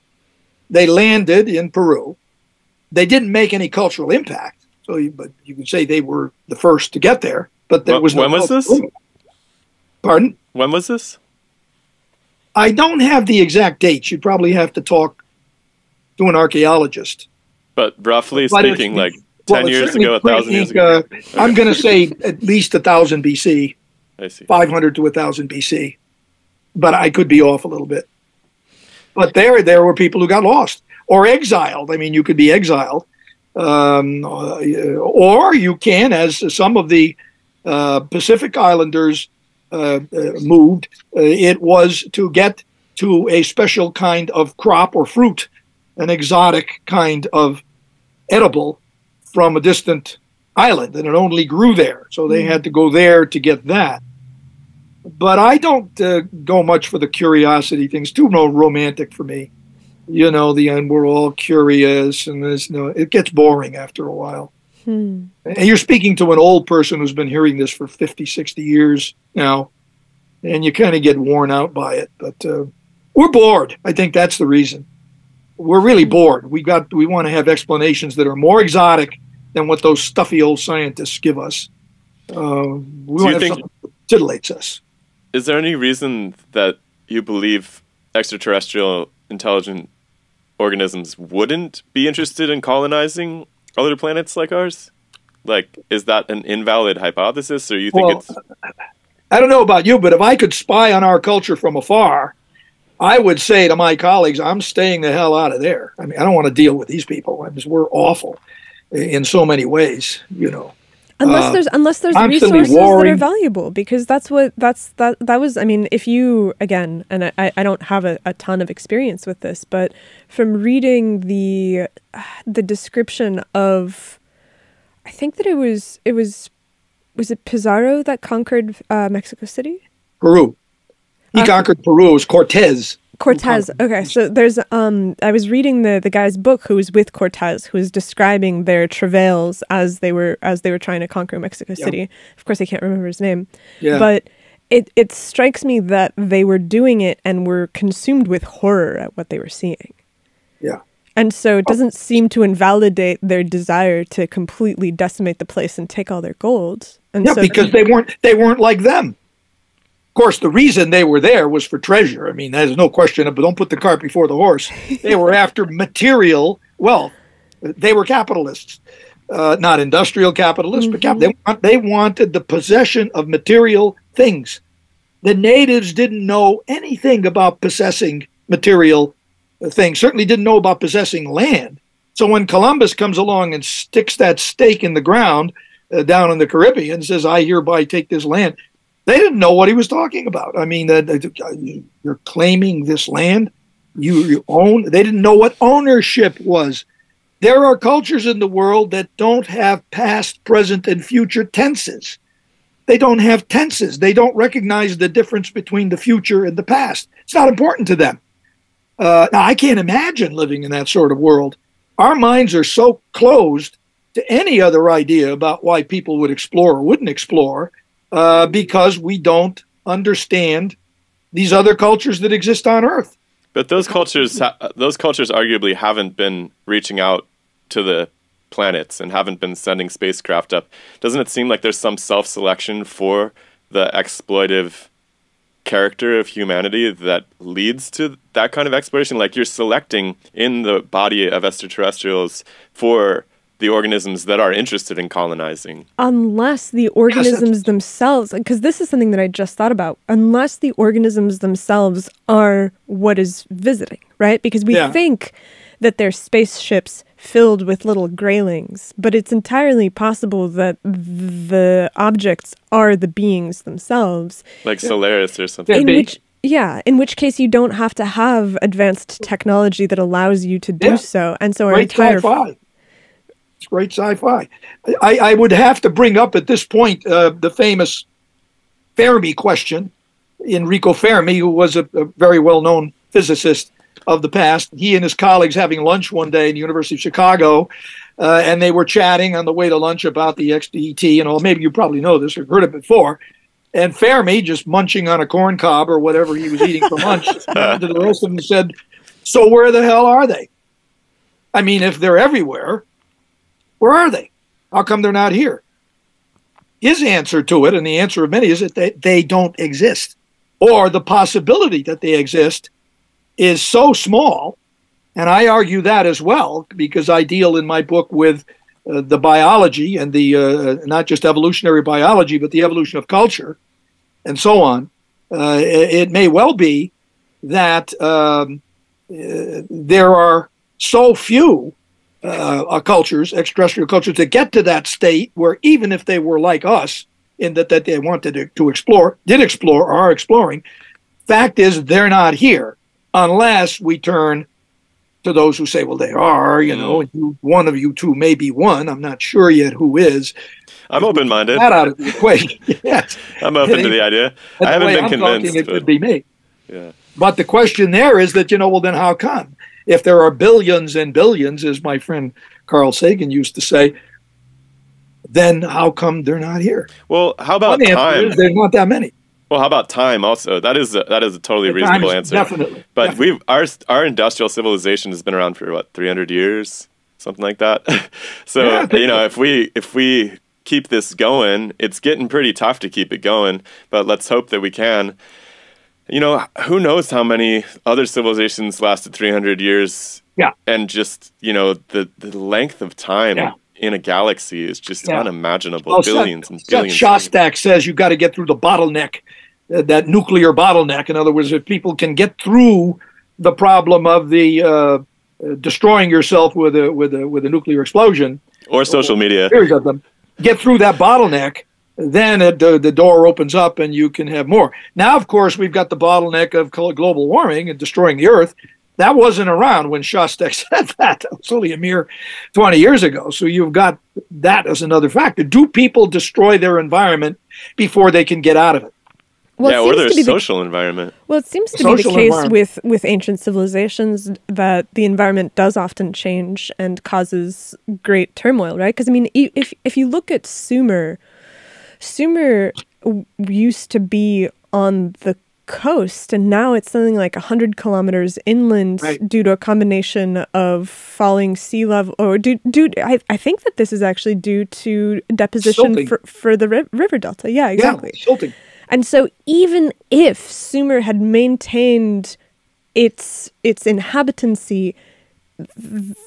They landed in Peru. They didn't make any cultural impact. But you could say they were the first to get there. But there was no. When was this? Pardon? When was this? I don't have the exact dates. You'd probably have to talk to an archaeologist. But roughly speaking, like 10 years ago, 1,000 years ago. I'm going to say at least 1,000 BC. I see. 500 to 1,000 BC. But I could be off a little bit. But there were people who got lost or exiled. I mean, you could be exiled. Or you can, as some of the Pacific Islanders moved, it was to get to a special kind of crop or fruit, an exotic kind of edible from a distant island, and it only grew there. So they had to go there to get that. But I don't go much for the curiosity things. Too romantic for me. You know, the end, we're all curious, and it gets boring after a while. And you're speaking to an old person who's been hearing this for 50, 60 years now, and you kind of get worn out by it. But we're bored. I think that's the reason. We're really bored. We want to have explanations that are more exotic than what those stuffy old scientists give us. We want to have something that titillates us. Is there any reason that you believe extraterrestrial intelligent organisms wouldn't be interested in colonizing other planets like ours? Like, is that an invalid hypothesis, or you think it's... I don't know about you, but if I could spy on our culture from afar, I would say to my colleagues, I'm staying the hell out of there. I mean, I don't want to deal with these people. I mean, we're awful in so many ways, you know. Unless there's resources that are valuable, because that was, I mean, if you, again, and I don't have a ton of experience with this, but from reading the description of, I think that was it Pizarro that conquered Mexico City? Peru. He conquered Peru. It was Cortez. Cortez. Okay, so there's I was reading the guy's book who was with Cortez, who was describing their travails as they were trying to conquer Mexico City. Of course, I can't remember his name. Yeah. But it strikes me that they were doing it and were consumed with horror at what they were seeing. Yeah. And so it doesn't seem to invalidate their desire to completely decimate the place and take all their gold. And Yeah, so because they weren't like them. Of course, the reason they were there was for treasure. I mean, there's no question of it. Don't put the cart before the horse. They were after material wealth. They were capitalists, not industrial capitalists, but they wanted the possession of material things. The natives didn't know anything about possessing material things, certainly didn't know about possessing land. So when Columbus comes along and sticks that stake in the ground down in the Caribbean and says, I hereby take this land, they didn't know what he was talking about. I mean, you're claiming this land you own. They didn't know what ownership was. There are cultures in the world that don't have past, present, and future tenses. They don't have tenses. They don't recognize the difference between the future and the past. It's not important to them. Now, I can't imagine living in that sort of world. Our minds are so closed to any other idea about why people would explore or wouldn't explore because we don't understand these other cultures that exist on Earth. But those cultures arguably haven't been reaching out to the planets and haven't been sending spacecraft up. Doesn't it seem like there's some self-selection for the exploitive character of humanity that leads to that kind of exploration? Like you're selecting in the body of extraterrestrials for the organisms that are interested in colonizing. Unless the organisms themselves, because this is something that I just thought about, unless the organisms themselves are what is visiting, right? Because we think that they're spaceships filled with little graylings, but it's entirely possible that the objects are the beings themselves. Like Solaris or something. In which case you don't have to have advanced technology that allows you to do so. And so our entire... sci-fi. It's great sci-fi. I would have to bring up at this point the famous Fermi question. Enrico Fermi, who was a very well-known physicist of the past, he and his colleagues having lunch one day in the University of Chicago, and they were chatting on the way to lunch about the XDT and all. Maybe you probably know this or heard it before. And Fermi, just munching on a corn cob or whatever he was eating for lunch, to the rest of them said, so where the hell are they? I mean, if they're everywhere, where are they? How come they're not here? His answer to it, and the answer of many, is that they don't exist. Or the possibility that they exist is so small, and I argue that as well, because I deal in my book with the biology and the not just evolutionary biology, but the evolution of culture, and so on. It may well be that there are so few cultures, extraterrestrial cultures, that get to that state where even if they were like us, in that they wanted to explore, did explore, or are exploring, fact is they're not here unless we turn to those who say, well, they are, you know, one of you two may be one. I'm not sure yet who is. I'm open-minded. That out of the equation. Yes. I'm open to the idea. I haven't been convinced. It could be me. Yeah. But the question there is that, well, then how come? If there are billions and billions, as my friend Carl Sagan used to say, then how come they're not here? Well, how about time? There's not that many. Well, how about time also? That is a totally reasonable answer. Definitely. But our industrial civilization has been around for what, 300 years, something like that. So if we keep this going, it's getting pretty tough to keep it going. But let's hope that we can. Who knows how many other civilizations lasted 300 years? Yeah. And just the length of time. Yeah. In a galaxy is just unimaginable. Well, billions and billions. Shostak says you've got to get through the bottleneck, that nuclear bottleneck. In other words, if people can get through the problem of the destroying yourself with a nuclear explosion or social media, get through that bottleneck, then the door opens up and you can have more. Now, of course, we've got the bottleneck of global warming and destroying the Earth. That wasn't around when Shostak said that. That was only a mere 20 years ago. So you've got that as another factor. Do people destroy their environment before they can get out of it? Well, yeah, or their social environment. Well, it seems to be the case with ancient civilizations that the environment does often change and causes great turmoil, right? Because, I mean, if you look at Sumer used to be on the coast, and now it's something like 100 kilometers inland, right, due to a combination of falling sea level, or I think that this is actually due to deposition for the river delta. Yeah, exactly. Yeah, silting. And so even if Sumer had maintained its inhabitancy,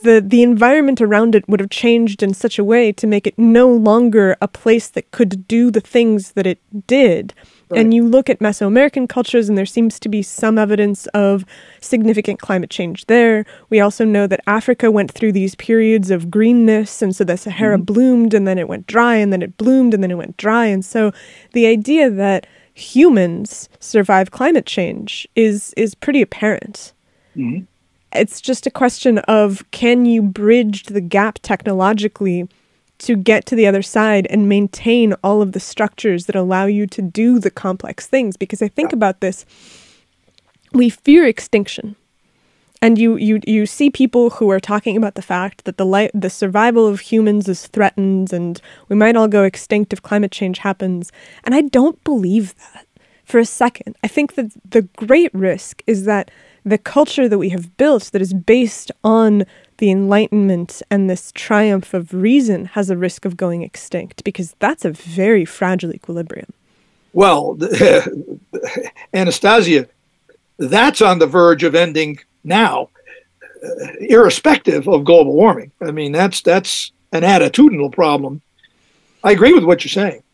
the environment around it would have changed in such a way to make it no longer a place that could do the things that it did. Right. And you look at Mesoamerican cultures, and there seems to be some evidence of significant climate change there. We also know that Africa went through these periods of greenness, and so the Sahara bloomed, and then it went dry, and then it bloomed, and then it went dry. And so the idea that humans survive climate change is pretty apparent. Mm-hmm. It's just a question of, can you bridge the gap technologically to get to the other side and maintain all of the structures that allow you to do the complex things? Because I think about this, we fear extinction. And you see people who are talking about the fact that the survival of humans is threatened and we might all go extinct if climate change happens. And I don't believe that for a second. I think that the great risk is that the culture that we have built that is based on the Enlightenment and this triumph of reason has a risk of going extinct, because that's a very fragile equilibrium. Well, Anastasia, that's on the verge of ending now, irrespective of global warming. I mean, that's an attitudinal problem. I agree with what you're saying.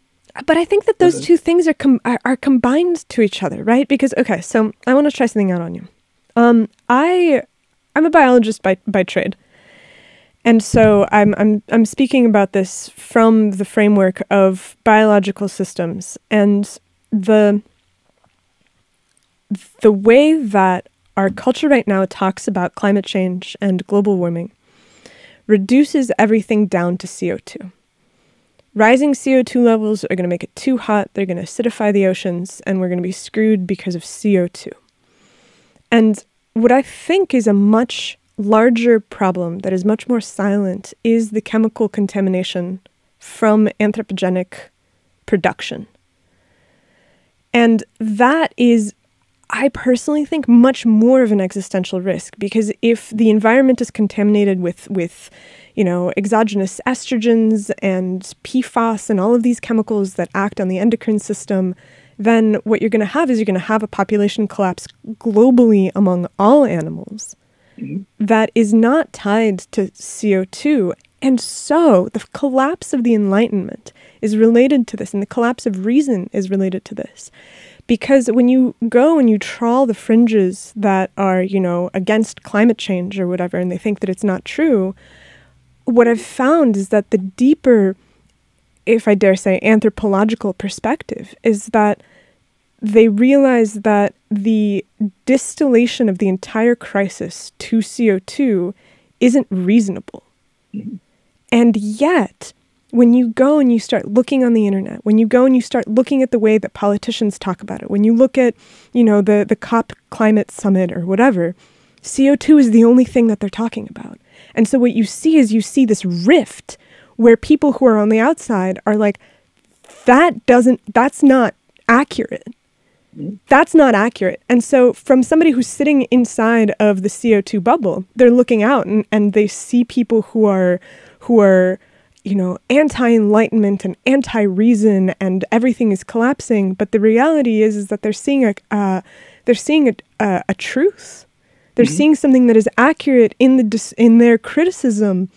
But I think that those two things are combined to each other, right? Because, okay, so I want to try something out on you. I'm a biologist by trade, and so I'm speaking about this from the framework of biological systems, and the way that our culture right now talks about climate change and global warming reduces everything down to CO2. Rising CO2 levels are going to make it too hot, they're going to acidify the oceans, and we're going to be screwed because of CO2. And what I think is a much larger problem that is much more silent is the chemical contamination from anthropogenic production. And that is, I personally think, much more of an existential risk, because if the environment is contaminated with exogenous estrogens and PFAS and all of these chemicals that act on the endocrine system, then what you're going to have is you're going to have a population collapse globally among all animals that is not tied to CO2. And so the collapse of the Enlightenment is related to this, and the collapse of reason is related to this. Because when you go and you trawl the fringes that are, against climate change or whatever, and they think that it's not true, what I've found is that the deeper, if I dare say, anthropological perspective is that they realize that the distillation of the entire crisis to CO2 isn't reasonable. Mm-hmm. And yet, when you go and you start looking on the internet, when you go and you start looking at the way that politicians talk about it, when you look at, the COP climate summit or whatever, CO2 is the only thing that they're talking about. And so what you see is this rift where people who are on the outside are like, that's not accurate. That's not accurate. And so from somebody who's sitting inside of the CO2 bubble, they're looking out and they see people who are anti-enlightenment and anti-reason, and everything is collapsing. But the reality is that they're seeing a truth. They're seeing something that is accurate in their criticism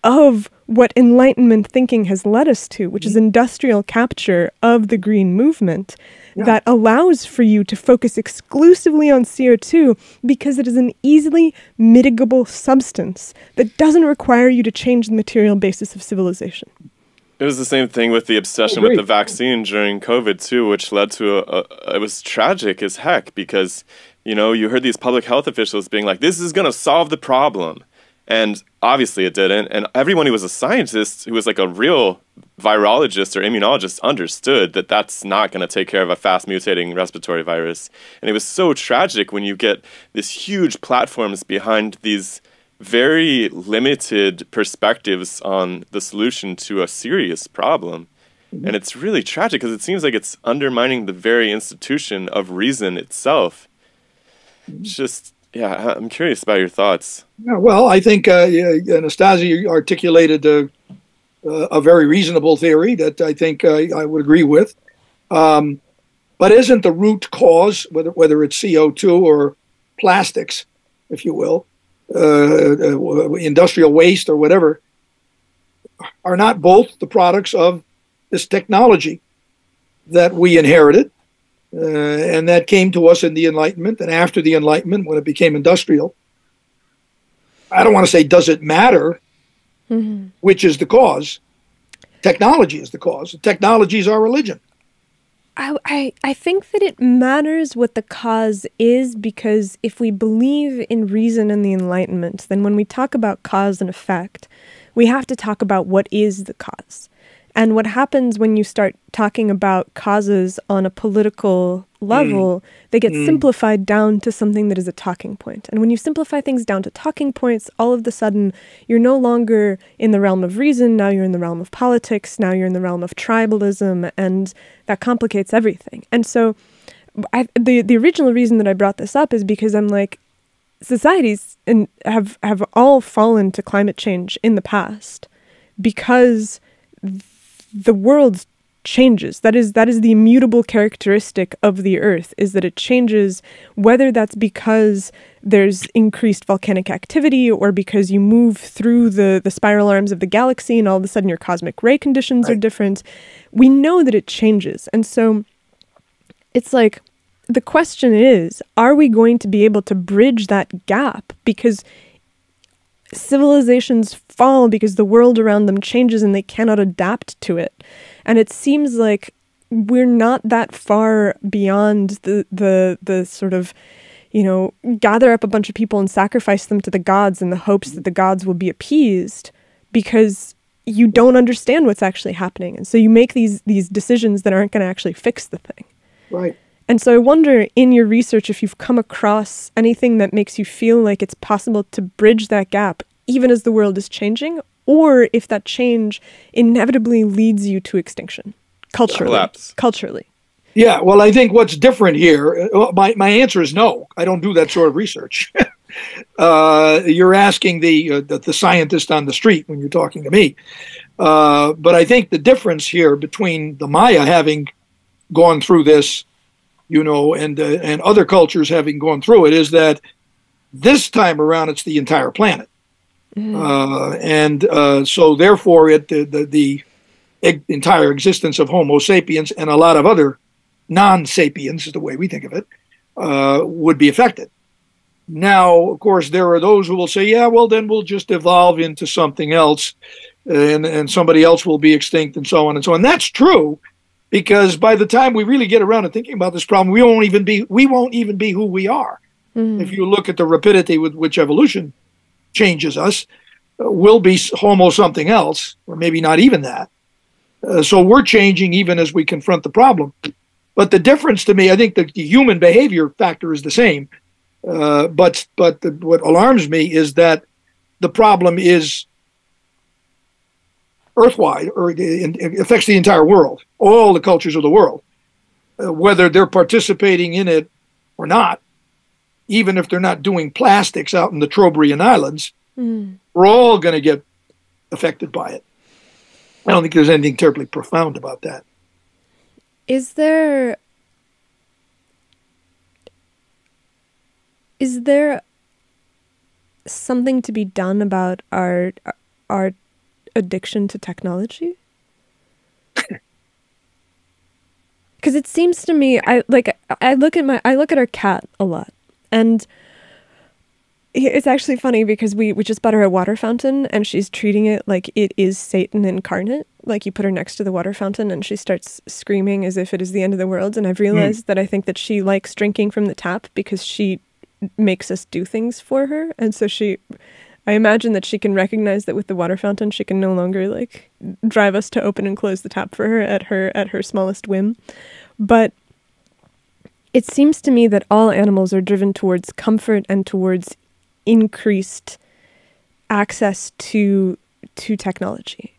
of what Enlightenment thinking has led us to, which is industrial capture of the green movement that allows for you to focus exclusively on CO2 because it is an easily mitigable substance that doesn't require you to change the material basis of civilization. It was the same thing with the obsession with the vaccine during COVID too, which led to it was tragic as heck, because, you heard these public health officials being like, this is going to solve the problem. And obviously it didn't. And everyone who was a scientist, who was like a real virologist or immunologist, understood that that's not going to take care of a fast mutating respiratory virus. And it was so tragic when you get these huge platforms behind these very limited perspectives on the solution to a serious problem. And it's really tragic because it seems like it's undermining the very institution of reason itself. It's just, yeah, I'm curious about your thoughts. Yeah, well, I think Anastasia articulated a very reasonable theory that I think I would agree with. But isn't the root cause, whether it's CO2 or plastics, if you will, industrial waste or whatever, are not both the products of this technology that we inherited and that came to us in the Enlightenment and after the Enlightenment when it became industrial? I don't want to say does it matter which is the cause. Technology is the cause. Technology is our religion. I think that it matters what the cause is, because if we believe in reason and the Enlightenment, then when we talk about cause and effect, we have to talk about what is the cause. And what happens when you start talking about causes on a political level, they get simplified down to something that is a talking point. And when you simplify things down to talking points, all of a sudden, you're no longer in the realm of reason, now you're in the realm of politics, now you're in the realm of tribalism, and that complicates everything. And so the original reason that I brought this up is because I'm like, societies have all fallen to climate change in the past because the world changes. That is the immutable characteristic of the Earth, is that it changes, whether that's because there's increased volcanic activity or because you move through the spiral arms of the galaxy and all of a sudden your cosmic ray conditions are different. We know that it changes. And so it's like, the question is, are we going to be able to bridge that gap? Because civilizations fall because the world around them changes and they cannot adapt to it. And it seems like we're not that far beyond the sort of, gather up a bunch of people and sacrifice them to the gods in the hopes that the gods will be appeased, because you don't understand what's actually happening. And so you make these decisions that aren't going to actually fix the thing. Right. And so I wonder, in your research, if you've come across anything that makes you feel like it's possible to bridge that gap, even as the world is changing, or if that change inevitably leads you to extinction, culturally. Yeah, well, I think what's different here, my answer is no. I don't do that sort of research. You're asking the scientist on the street when you're talking to me. But I think the difference here between the Maya having gone through this, and other cultures having gone through it, is that this time around it's the entire planet. So therefore the entire existence of Homo sapiens and a lot of other non-sapiens, is the way we think of it, would be affected. Now, of course, there are those who will say, yeah, well, then we'll just evolve into something else and somebody else will be extinct and so on and so on. That's true, because by the time we really get around to thinking about this problem, we won't even be who we are. If you look at the rapidity with which evolution changes us, we'll be Homo something else, or maybe not even that. So we're changing even as we confront the problem. But the difference to me, I think the human behavior factor is the same. But what alarms me is that the problem is earthwide, or it affects the entire world, all the cultures of the world, whether they're participating in it or not. Even if they're not doing plastics out in the Trobriand Islands, we're all going to get affected by it. I don't think there's anything terribly profound about that. Is there something to be done about our addiction to technology? Because it seems to me, I look at our cat a lot, and it's actually funny because we just bought her a water fountain and she's treating it like it is Satan incarnate. Like, you put her next to the water fountain and she starts screaming as if it is the end of the world. And I've realized that I think that she likes drinking from the tap because she makes us do things for her. And so I imagine that she can recognize that with the water fountain, she can no longer like drive us to open and close the tap for her at her smallest whim. But it seems to me that all animals are driven towards comfort and towards increased access to technology.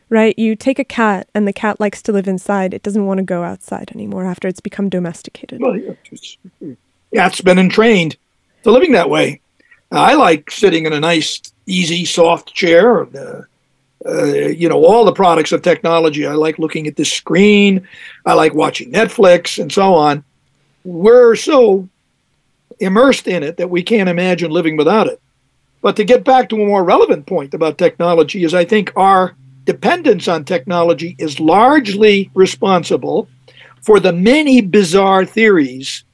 Right? You take a cat and the cat likes to live inside. It doesn't want to go outside anymore after it's become domesticated. Well, yeah, it's been entrained to living that way. I like sitting in a nice, easy, soft chair. All the products of technology. I like looking at the screen. I like watching Netflix and so on. We're so immersed in it that we can't imagine living without it. But to get back to a more relevant point about technology is I think our dependence on technology is largely responsible for the many bizarre theories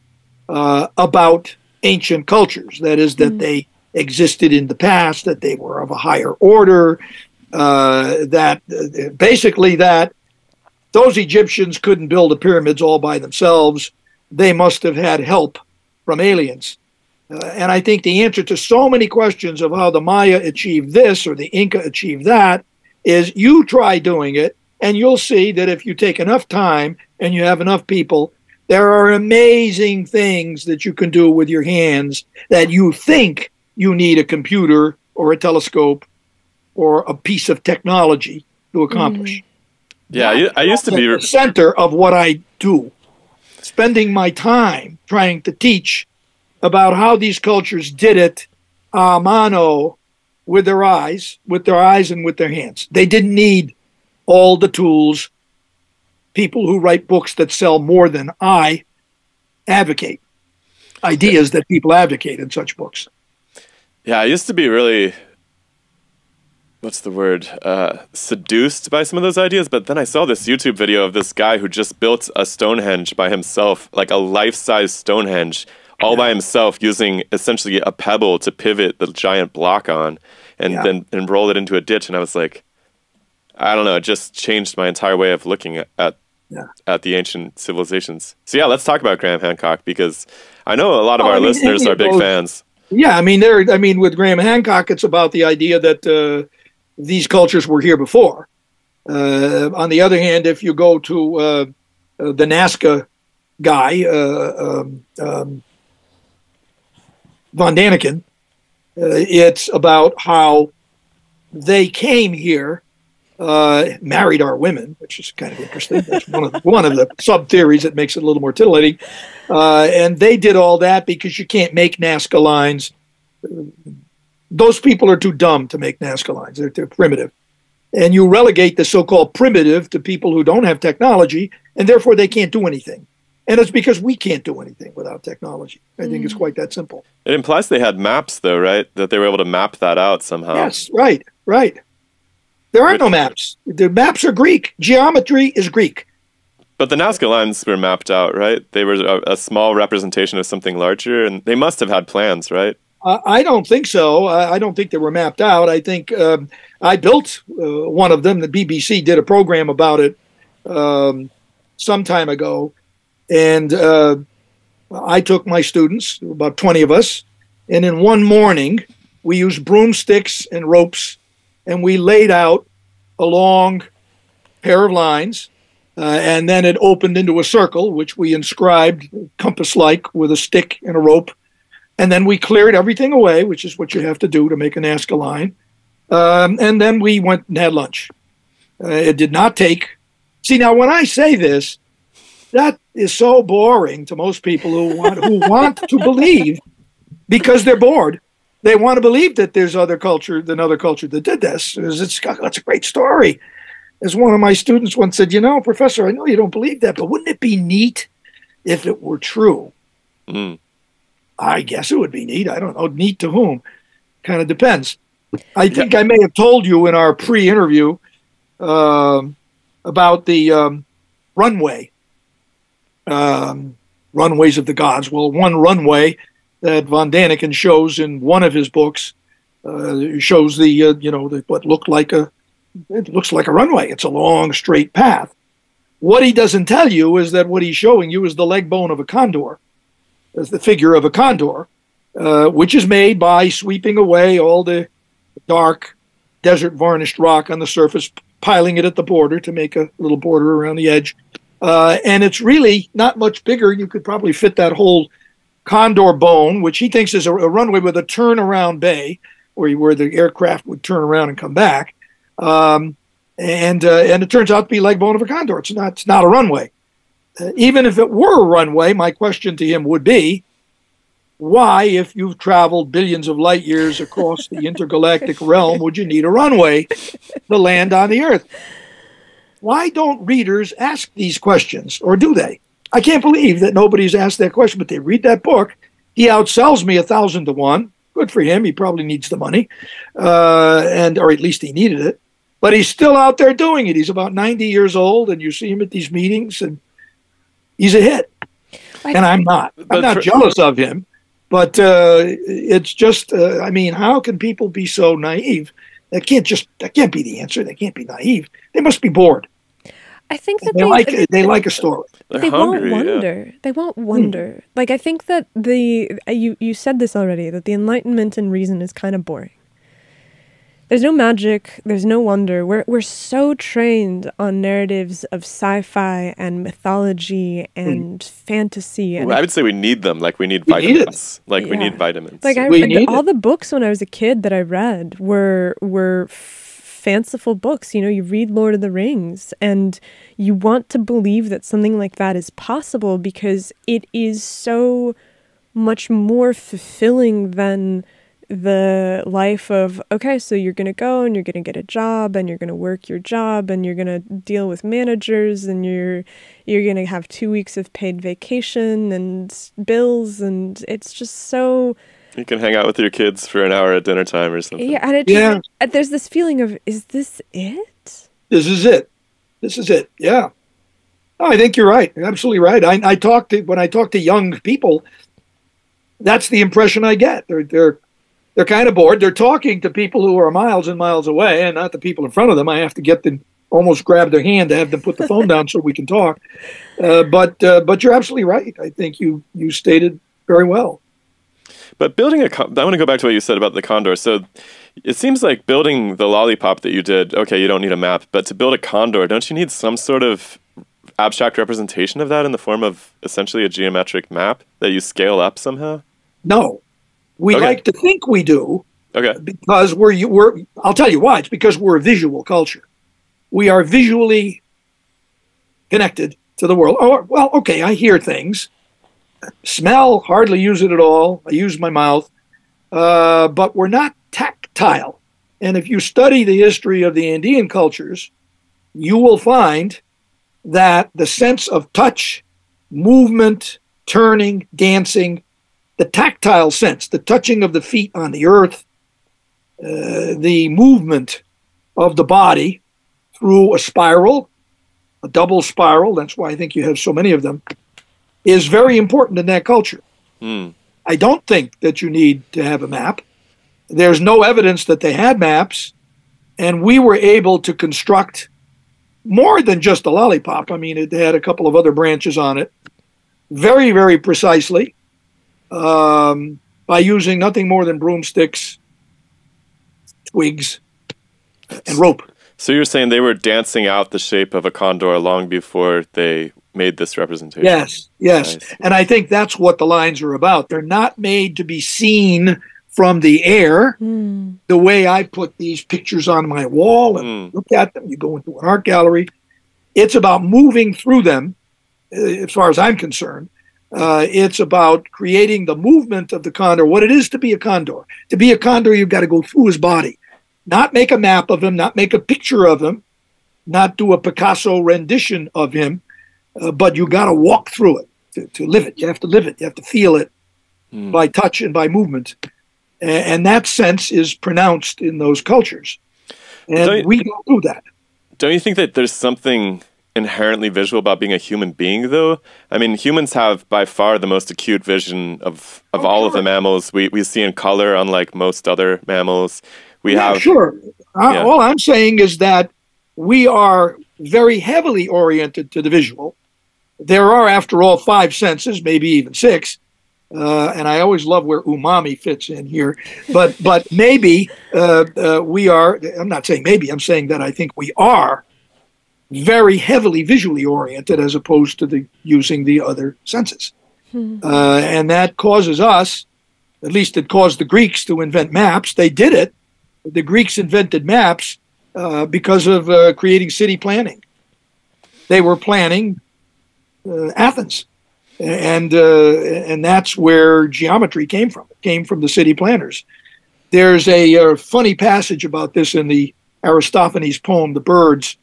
about ancient cultures. That is, that they existed in the past, that they were of a higher order, that those Egyptians couldn't build the pyramids all by themselves. They must have had help from aliens. And I think the answer to so many questions of how the Maya achieved this or the Inca achieved that is you try doing it, and you'll see that if you take enough time and you have enough people, there are amazing things that you can do with your hands that you think you need a computer or a telescope or a piece of technology to accomplish. Yeah, I used to be the center of what I do, spending my time trying to teach about how these cultures did it a mano, with their eyes and with their hands. They didn't need all the tools people who write books that sell more than I advocate, ideas that people advocate in such books. Yeah, I used to be really, seduced by some of those ideas, but then I saw this YouTube video of this guy who just built a Stonehenge by himself, like a life-size Stonehenge, all by himself, using essentially a pebble to pivot the giant block on, and then roll it into a ditch. And I was like, I don't know, it just changed my entire way of looking at the ancient civilizations. So yeah, let's talk about Graham Hancock, because I know a lot of our listeners are big fans. Yeah, with Graham Hancock, it's about the idea that these cultures were here before. On the other hand, if you go to the Nazca guy, Von Daniken, it's about how they came here, married our women, which is kind of interesting. That's one of the sub-theories that makes it a little more titillating. And they did all that because you can't make Nazca lines. Those people are too dumb to make Nazca lines. They're primitive. And you relegate the so-called primitive to people who don't have technology, and therefore they can't do anything. And it's because we can't do anything without technology. I think it's quite that simple. It implies they had maps, though, right? That they were able to map that out somehow. Yes, right. There are no maps. The maps are Greek. Geometry is Greek. But the Nazca lines were mapped out, right? They were a small representation of something larger, and they must have had plans, right? I don't think so. I don't think they were mapped out. I think I built one of them. The BBC did a program about it some time ago. And I took my students, about 20 of us, and in one morning, we used broomsticks and ropes, and we laid out a long pair of lines, and then it opened into a circle, which we inscribed compass-like with a stick and a rope, and then we cleared everything away, which is what you have to do to make a Nazca line, and then we went and had lunch. It did not take... See, now, when I say this, that is so boring to most people who want to believe, because they're bored. They want to believe that there's another culture that did this. That's a great story. As one of my students once said, Professor, I know you don't believe that, but wouldn't it be neat if it were true? I guess it would be neat. I don't know. Neat to whom? Kind of depends. I think I may have told you in our pre-interview about the runway. Runways of the Gods. Well, one runway that Von Daniken shows in one of his books shows what looked like it looks like a runway. It's a long, straight path. What he doesn't tell you is that what he's showing you is the leg bone of a condor, as the figure of a condor, which is made by sweeping away all the dark desert varnished rock on the surface, piling it at the border to make a little border around the edge. And it's really not much bigger. You could probably fit that whole condor bone, which he thinks is a runway with a turnaround bay where the aircraft would turn around and come back. And it turns out to be leg bone of a condor. It's not a runway. Even if it were a runway, my question to him would be, why, if you've traveled billions of light years across the intergalactic realm, would you need a runway to land on the Earth? Why don't readers ask these questions, or do they? I can't believe that nobody's asked that question, but they read that book. He outsells me 1,000 to 1. Good for him. He probably needs the money, or at least he needed it. But he's still out there doing it. He's about 90 years old, and you see him at these meetings, and he's a hit. And I'm not. I'm not jealous of him. But it's just, I mean, how can people be so naive? That can't be the answer. They can't be naive. They must be bored. I think that they like a story. They won't wonder. Yeah. They won't wonder. Like, I think that you said this already, that the Enlightenment and reason is kind of boring. There's no magic. There's no wonder. We're so trained on narratives of sci-fi and mythology and fantasy. And I would say we need them. Like we need vitamins. We need vitamins. Like all the books when I was a kid that I read were fanciful books. You know, you read Lord of the Rings and you want to believe that something like that is possible because it is so much more fulfilling than the life of, okay, so you're going to go and you're going to get a job and you're going to work your job and you're going to deal with managers and you're going to have 2 weeks of paid vacation and bills, and it's just so... You can hang out with your kids for an hour at dinner time or something. Yeah, and there's this feeling of, is this it? This is it. This is it, yeah. Oh, I think you're right. You're absolutely right. When I talk to young people, that's the impression I get. They're kind of bored. They're talking to people who are miles and miles away, and not the people in front of them. I have to get them, almost grab their hand to have them put the phone down so we can talk. But you're absolutely right. I think you stated very well. But I want to go back to what you said about the condor. So it seems like building the lollipop that you did, okay, you don't need a map, but to build a condor, don't you need some sort of abstract representation of that in the form of essentially a geometric map that you scale up somehow? No. We like to think we do, because I'll tell you why. It's because we're a visual culture. We are visually connected to the world. Oh, well, okay, I hear things. Smell, hardly use it at all. I use my mouth. But we're not tactile. And if you study the history of the Andean cultures, you will find that the sense of touch, movement, turning, dancing, the tactile sense, the touching of the feet on the earth, the movement of the body through a spiral, a double spiral, that's why I think you have so many of them, is very important in that culture. I don't think that you need to have a map. There's no evidence that they had maps, and we were able to construct more than just a lollipop. I mean, it had a couple of other branches on it, very, very precisely. By using nothing more than broomsticks, twigs, and rope. So you're saying they were dancing out the shape of a condor long before they made this representation? Yes. Nice. And I think that's what the lines are about. They're not made to be seen from the air, the way I put these pictures on my wall and look at them. You go into an art gallery. It's about moving through them, as far as I'm concerned. It's about creating the movement of the condor, what it is to be a condor. To be a condor, you've got to go through his body. Not make a map of him, not make a picture of him, not do a Picasso rendition of him, but you got to walk through it to live it. You have to live it. You have to feel it by touch and by movement. And that sense is pronounced in those cultures. And we go through that. Don't you think that there's something inherently visual about being a human being, though? I mean, humans have by far the most acute vision of all of the mammals. We see in color, unlike most other mammals. Sure. All I'm saying is that we are very heavily oriented to the visual. There are, after all, 5 senses, maybe even 6. And I always love where umami fits in here. But maybe we are, I'm not saying maybe, I'm saying that I think we are very heavily visually oriented as opposed to using the other senses. And that causes us, at least it caused the Greeks to invent maps. They did it. The Greeks invented maps because of creating city planning. They were planning Athens. And that's where geometry came from. It came from the city planners. There's a funny passage about this in the Aristophanes poem, The Birds,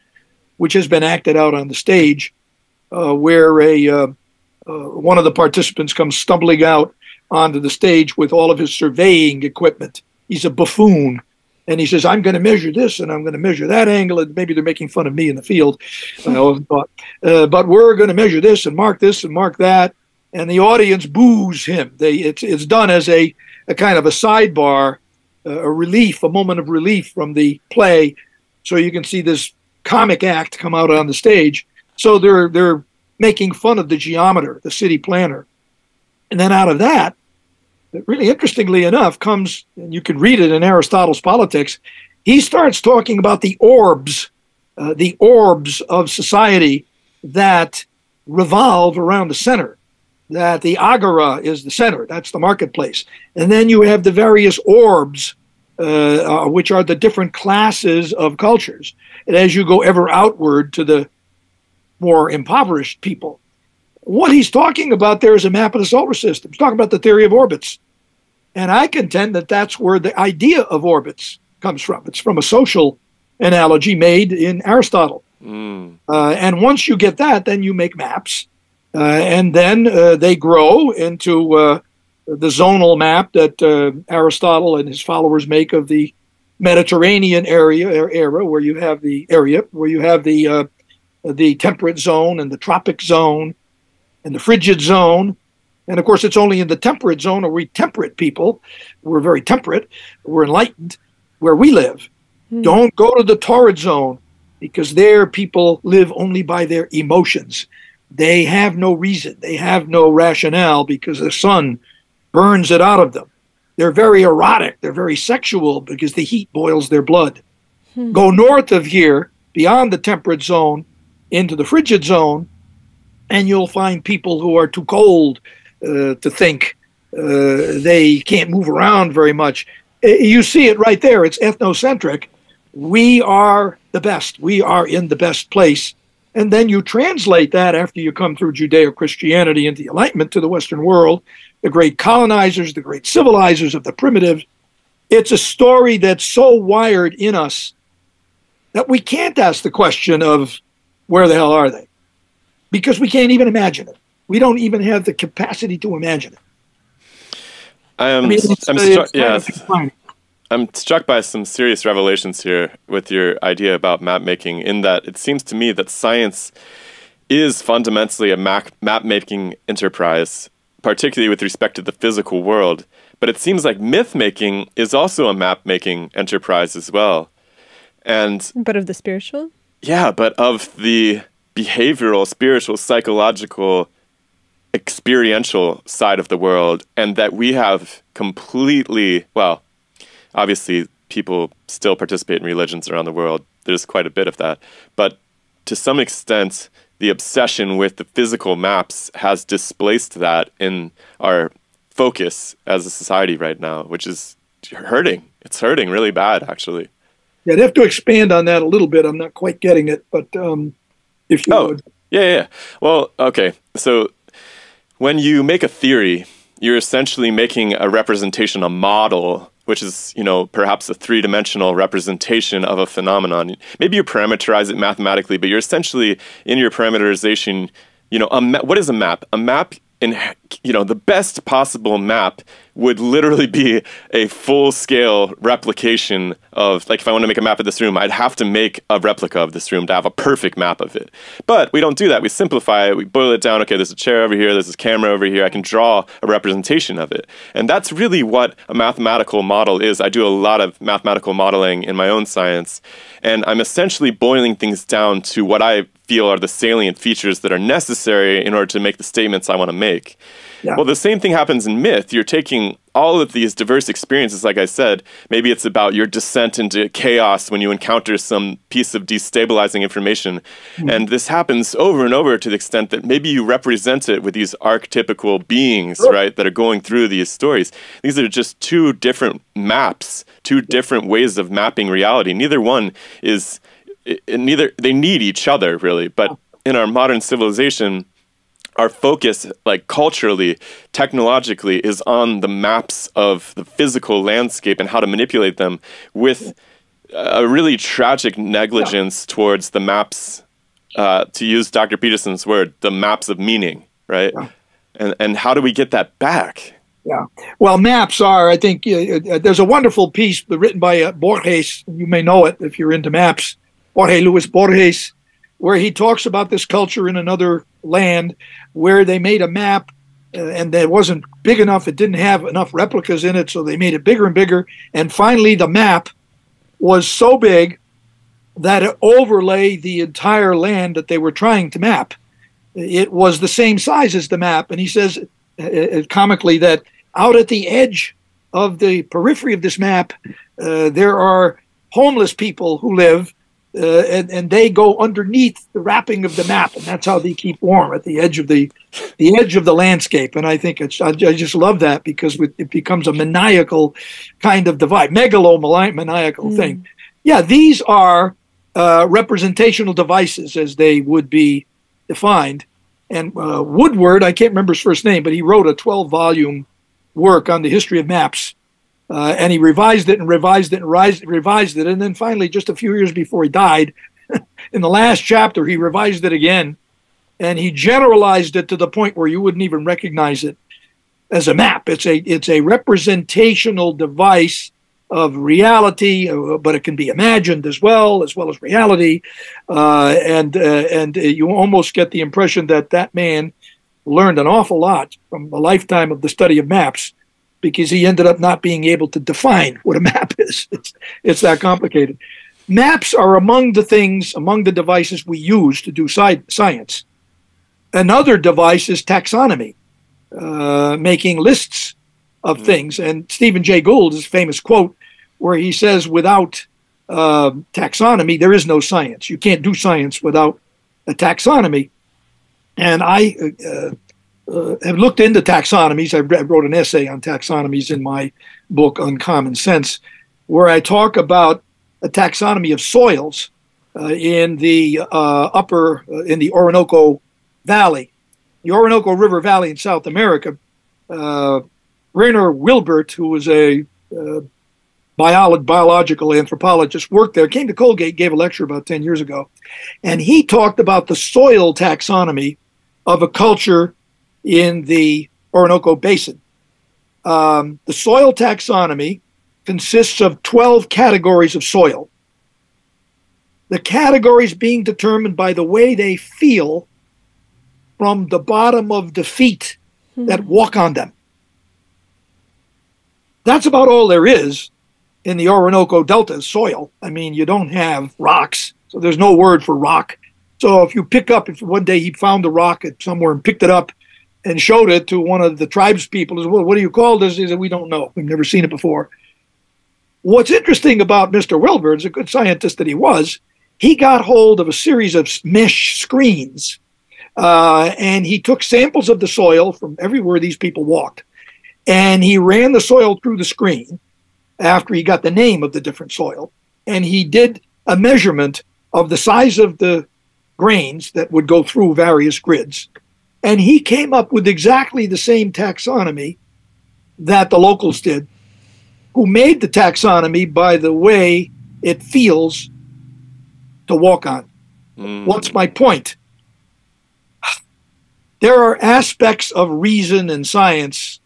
which has been acted out on the stage, where one of the participants comes stumbling out onto the stage with all of his surveying equipment. He's a buffoon. And he says, I'm going to measure this and I'm going to measure that angle. And maybe they're making fun of me in the field. I always thought. But we're going to measure this and mark that. And the audience boos him. It's done as a kind of a sidebar, a relief, a moment of relief from the play. So you can see this comic act come out on the stage. So they're making fun of the geometer, the city planner. And then out of that, really interestingly enough, comes, and you can read it in Aristotle's Politics, he starts talking about the orbs of society that revolve around the center, that the agora is the center, that's the marketplace. And then you have the various orbs, which are the different classes of cultures. And as you go ever outward to the more impoverished people, what he's talking about there is a map of the solar system. He's talking about the theory of orbits. And I contend that that's where the idea of orbits comes from. It's from a social analogy made in Aristotle. And once you get that, then you make maps. And then they grow into the zonal map that Aristotle and his followers make of the Mediterranean era, where you have the temperate zone and the tropic zone and the frigid zone. And of course, it's only in the temperate zone, or we temperate people, we're very temperate, we're enlightened, where we live. Don't go to the torrid zone, because there people live only by their emotions. They have no reason, they have no rationale, because the sun burns it out of them. They're very erotic, they're very sexual, because the heat boils their blood. Go north of here, beyond the temperate zone, into the frigid zone, and you'll find people who are too cold to think. They can't move around very much. You see it right there. It's ethnocentric. We are the best. We are in the best place. And then you translate that after you come through Judeo-Christianity into the Enlightenment to the Western world, the great colonizers, the great civilizers of the primitive. It's a story that's so wired in us that we can't ask the question of where the hell are they? Because we can't even imagine it. We don't even have the capacity to imagine it. I'm struck by some serious revelations here with your idea about map making, in that it seems to me that science is fundamentally a map making enterprise, particularly with respect to the physical world. But it seems like myth making is also a map making enterprise as well. But of the spiritual? Yeah, but of the behavioral, spiritual, psychological, experiential side of the world, and that we have completely, well, obviously people still participate in religions around the world. There's quite a bit of that. But to some extent, the obsession with the physical maps has displaced that in our focus as a society right now, which is hurting. It's hurting really bad, actually. Yeah, I'd have to expand on that a little bit. I'm not quite getting it, but if you would. Yeah. Well, okay. So when you make a theory, you're essentially making a representation, a model, which is, perhaps a three-dimensional representation of a phenomenon. Maybe you parameterize it mathematically, but you're essentially, in your parameterization, what is a map? A map, the best possible map would literally be a full-scale replication of, like, if I want to make a map of this room, I'd have to make a replica of this room to have a perfect map of it. But we don't do that. We simplify it. We boil it down. Okay, there's a chair over here. There's this camera over here. I can draw a representation of it. And that's really what a mathematical model is. I do a lot of mathematical modeling in my own science, and I'm essentially boiling things down to what I feel are the salient features that are necessary in order to make the statements I want to make. Yeah. Well, the same thing happens in myth. You're taking all of these diverse experiences, like I said. Maybe it's about your descent into chaos when you encounter some piece of destabilizing information. And this happens over and over to the extent that maybe you represent it with these archetypical beings, right, that are going through these stories. These are just two different maps, two different ways of mapping reality. Neither one is, they need each other, really. But in our modern civilization, our focus, like culturally, technologically, is on the maps of the physical landscape and how to manipulate them, with a really tragic negligence towards the maps, to use Dr. Peterson's word, the maps of meaning, right? And how do we get that back? Yeah. Well, maps are, I think, there's a wonderful piece written by Borges. You may know it if you're into maps. Jorge Luis Borges, where he talks about this culture in another land where they made a map and it wasn't big enough. It didn't have enough replicas in it, so they made it bigger and bigger. And finally, the map was so big that it overlay the entire land that they were trying to map. It was the same size as the map. And he says comically that out at the edge of the periphery of this map, there are homeless people who live, and they go underneath the wrapping of the map, and that's how they keep warm at the edge of the landscape. And I think I just love that, because it becomes a maniacal kind of divide, megalomaniacal thing. Yeah, these are representational devices as they would be defined. And Woodward, I can't remember his first name, but he wrote a 12-volume work on the history of maps. And he revised it and revised it and revised it. And then finally, just a few years before he died, in the last chapter, he revised it again. And he generalized it to the point where you wouldn't even recognize it as a map. It's a representational device of reality, but it can be imagined as well as reality. And you almost get the impression that man learned an awful lot from a lifetime of the study of maps, because he ended up not being able to define what a map is. It's that complicated. Maps are among the devices we use to do science. Another device is taxonomy, making lists of things. And Stephen Jay Gould's famous quote, where he says, without taxonomy, there is no science. You can't do science without a taxonomy. And I have looked into taxonomies. I wrote an essay on taxonomies in my book, Uncommon Sense, where I talk about a taxonomy of soils in the in the Orinoco Valley, the Orinoco River Valley in South America. Rainer Wilbert, who was a biological anthropologist, worked there, came to Colgate, gave a lecture about 10 years ago, and he talked about the soil taxonomy of a culture in the Orinoco Basin. The soil taxonomy consists of 12 categories of soil. The categories being determined by the way they feel from the bottom of the feet that walk on them. That's about all there is in the Orinoco Delta soil. I mean, you don't have rocks, so there's no word for rock. So if one day he found a rock somewhere and picked it up and showed it to one of the tribes people, he said, well, what do you call this? He said, we don't know. We've never seen it before. What's interesting about Mr. Wilbert, a good scientist that he was, he got hold of a series of mesh screens, and he took samples of the soil from everywhere these people walked, and he ran the soil through the screen after he got the name of the different soil, and he did a measurement of the size of the grains that would go through various grids. And he came up with exactly the same taxonomy that the locals did, who made the taxonomy by the way it feels to walk on. What's my point? There are aspects of reason and science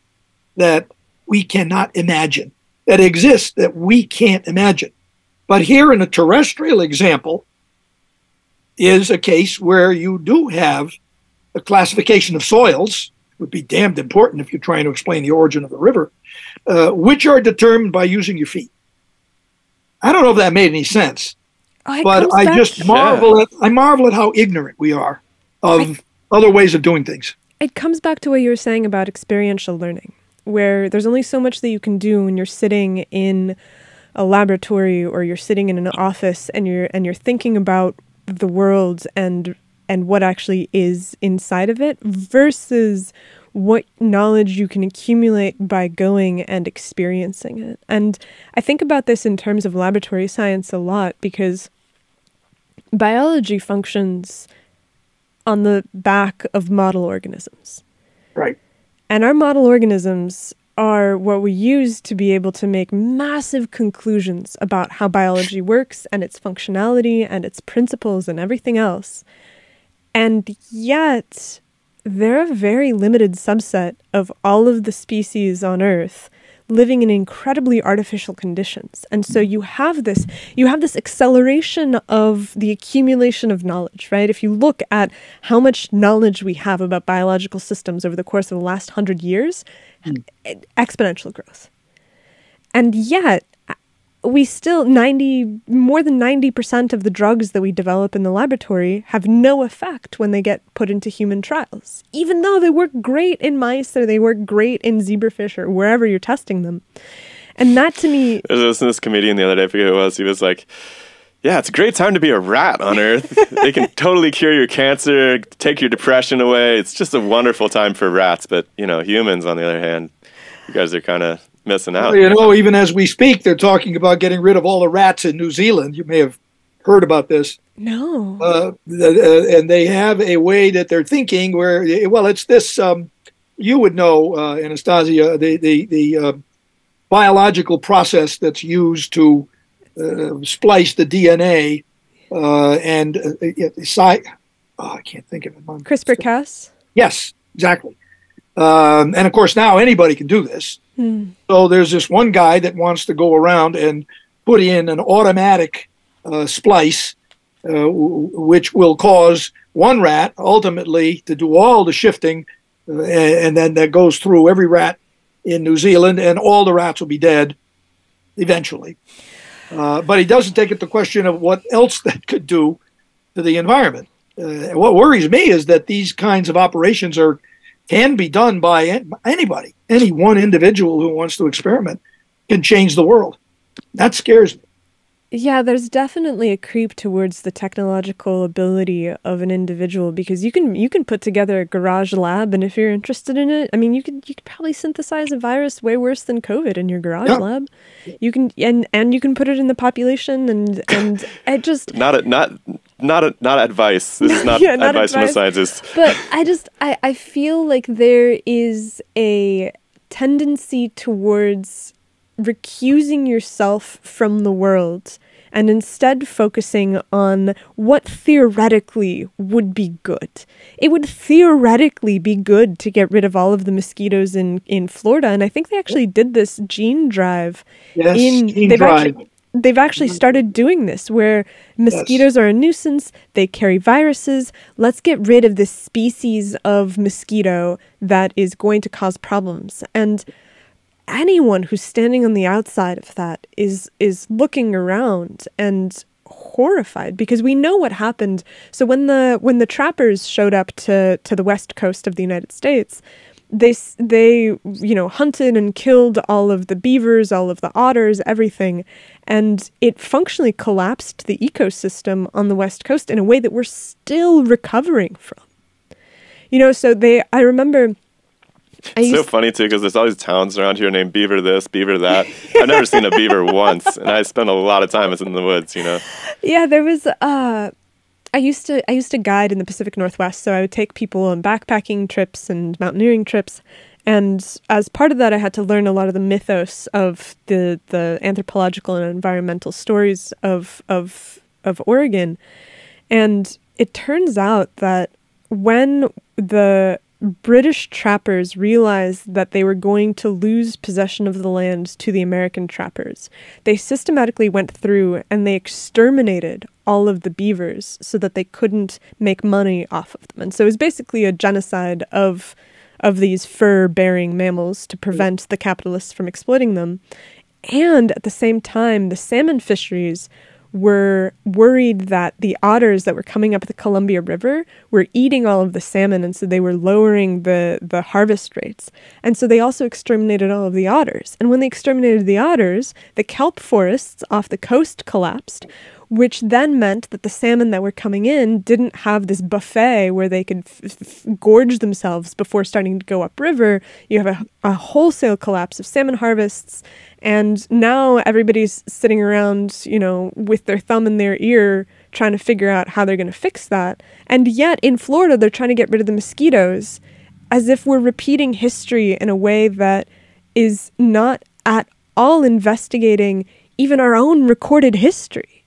that we cannot imagine, that exist that we can't imagine. But here in a terrestrial example is a case where you do have a classification of soils, would be damned important if you're trying to explain the origin of the river, which are determined by using your feet. I don't know if that made any sense, but I just marvel at how ignorant we are of other ways of doing things. it comes back to what you were saying about experiential learning, where there's only so much that you can do when you're sitting in a laboratory or you're sitting in an office and you're thinking about the world and what actually is inside of it versus what knowledge you can accumulate by going and experiencing it. And I think about this in terms of laboratory science a lot because biology functions on the back of model organisms. Right. And our model organisms are what we use to be able to make massive conclusions about how biology works and its functionality and its principles and everything else. And yet, they're a very limited subset of all of the species on Earth living in incredibly artificial conditions. And so you have this acceleration of the accumulation of knowledge, right? If you look at how much knowledge we have about biological systems over the course of the last 100 years, exponential growth. And yet, we still, more than 90% of the drugs that we develop in the laboratory have no effect when they get put into human trials, even though they work great in mice or they work great in zebrafish or wherever you're testing them. And that to me... I was listening to this comedian the other day, I forget who it was, he was like, yeah, it's a great time to be a rat on Earth. They can totally cure your cancer, take your depression away. It's just a wonderful time for rats. But, humans, on the other hand, you guys are kind of missing out. Even as we speak, they're talking about getting rid of all the rats in New Zealand. You may have heard about this. No. And they have a way that they're thinking where, it's this, you would know, Anastasia, the biological process that's used to splice the DNA I can't think of it. CRISPR-Cas? Yes, exactly. And of course, now anybody can do this. So there's this one guy that wants to go around and put in an automatic splice, which will cause one rat ultimately to do all the shifting, and then that goes through every rat in New Zealand, and all the rats will be dead eventually. But he doesn't take it the question of what else that could do to the environment. What worries me is that these kinds of operations can be done by anybody. Any one individual who wants to experiment can change the world. That scares me. Yeah, there's definitely a creep towards the technological ability of an individual because you can put together a garage lab, and if you're interested in it, I mean, you could probably synthesize a virus way worse than COVID in your garage lab. You can and you can put it in the population, and I just not advice. This is not advice from a scientist. But I feel like there is a tendency towards recusing yourself from the world and instead focusing on what theoretically would be good. It would theoretically be good to get rid of all of the mosquitoes in Florida, and I think they actually did this gene drive. Yes, gene drive. They've actually started doing this where mosquitoes are a nuisance, they carry viruses, let's get rid of this species of mosquito that is going to cause problems. And anyone who's standing on the outside of that is looking around and horrified because we know what happened. So when the trappers showed up to the west coast of the United States, they hunted and killed all of the beavers, all of the otters, everything, and it functionally collapsed the ecosystem on the west coast in a way that we're still recovering from. So I remember. It's so funny, too, because there's all these towns around here named Beaver this, Beaver that. I've never seen a beaver once, and I spent a lot of time in the woods, Yeah, there was... I used to guide in the Pacific Northwest, so I would take people on backpacking trips and mountaineering trips, and as part of that, I had to learn a lot of the mythos of the anthropological and environmental stories of Oregon. And it turns out that when the British trappers realized that they were going to lose possession of the land to the American trappers, they systematically went through and they exterminated all of the beavers so that they couldn't make money off of them. And so it was basically a genocide of these fur-bearing mammals to prevent the capitalists from exploiting them. And at the same time, the salmon fisheries were worried that the otters that were coming up the Columbia River were eating all of the salmon, and so they were lowering the harvest rates. And so they also exterminated all of the otters. And when they exterminated the otters, the kelp forests off the coast collapsed, which then meant that the salmon that were coming in didn't have this buffet where they could gorge themselves before starting to go upriver. You have a wholesale collapse of salmon harvests, and now everybody's sitting around, you know, with their thumb in their ear trying to figure out how they're going to fix that. And yet in Florida, they're trying to get rid of the mosquitoes, as if we're repeating history in a way that is not at all investigating even our own recorded history.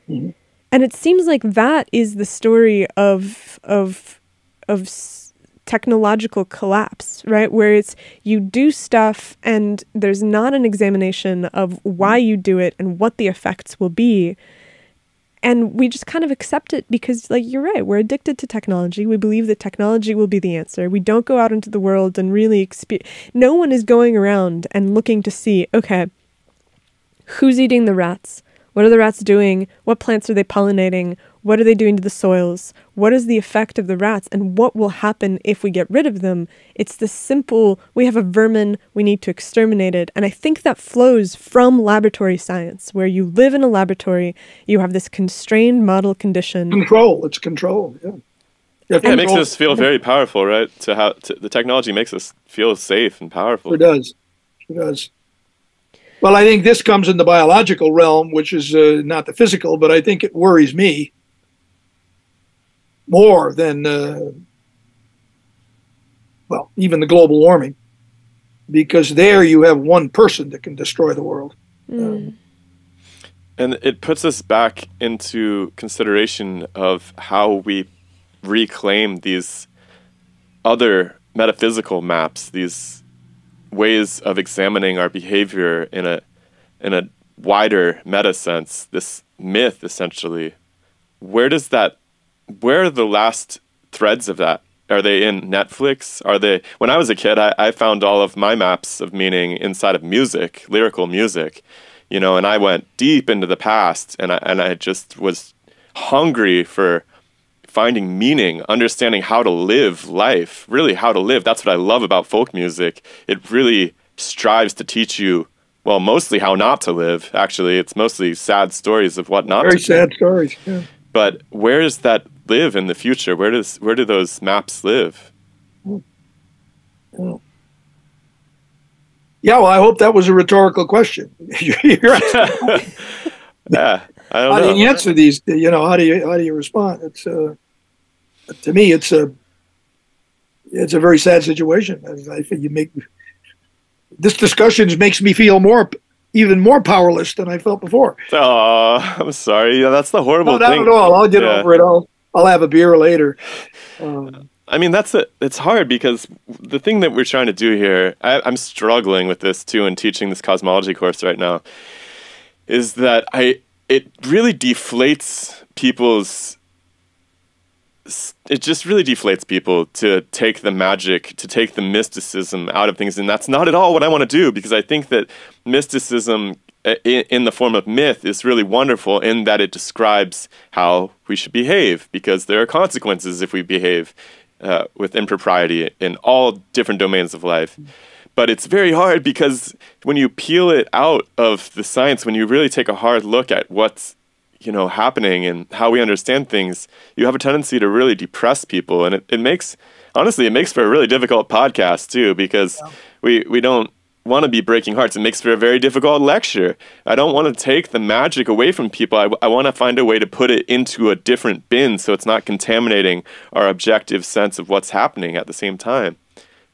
Mm-hmm. And it seems like that is the story of technological collapse, right? Where it's you do stuff and there's not an examination of why you do it and what the effects will be. And we just kind of accept it because, like, you're right, we're addicted to technology. We believe that technology will be the answer. We don't go out into the world and really no one is going around and looking to see, okay, who's eating the rats? What are the rats doing? What plants are they pollinating? What are they doing to the soils? What is the effect of the rats? And what will happen if we get rid of them? It's the simple, we have a vermin, we need to exterminate it. And I think that flows from laboratory science, where you live in a laboratory, you have this constrained model condition. It's control, yeah. Yeah, it makes us feel very powerful, right? The technology makes us feel safe and powerful. It does. It does. Well, I think this comes in the biological realm, which is not the physical, but I think it worries me more than, well, even the global warming, because there you have one person that can destroy the world. And it puts us back into consideration of how we reclaim these other metaphysical maps, these ways of examining our behavior in a wider meta sense, this myth essentially. Where are the last threads of that? Are they in Netflix? When I was a kid, I found all of my maps of meaning inside of music, lyrical music, you know, and I went deep into the past, and I just was hungry for finding meaning, understanding how to live life, really how to live. That's what I love about folk music. It really strives to teach you, well, mostly how not to live. Actually, it's mostly sad stories of what not to do. Very sad stories, yeah. But where does that live in the future? Where do those maps live? Yeah, well, I hope that was a rhetorical question. Yeah, I don't know. How do you answer these? You know, how do you respond? It's to me, it's a very sad situation. I think this discussion makes me feel even more powerless than I felt before. Oh, I'm sorry. Yeah, that's the horrible thing. Not at all. I'll get over it. I'll have a beer later. I mean, it's hard because the thing that we're trying to do here, I'm struggling with this too in teaching this cosmology course right now, is that it really deflates people's. It just really deflates people to take the magic, to take the mysticism out of things. And that's not at all what I want to do, because I think that mysticism in the form of myth is really wonderful in that it describes how we should behave, because there are consequences if we behave with impropriety in all different domains of life. But it's very hard because when you peel it out of the science, when you really take a hard look at what's happening and how we understand things, you have a tendency to really depress people. And it makes for a really difficult podcast too, because we don't want to be breaking hearts. It makes for a very difficult lecture. I don't want to take the magic away from people. I want to find a way to put it into a different bin so it's not contaminating our objective sense of what's happening at the same time.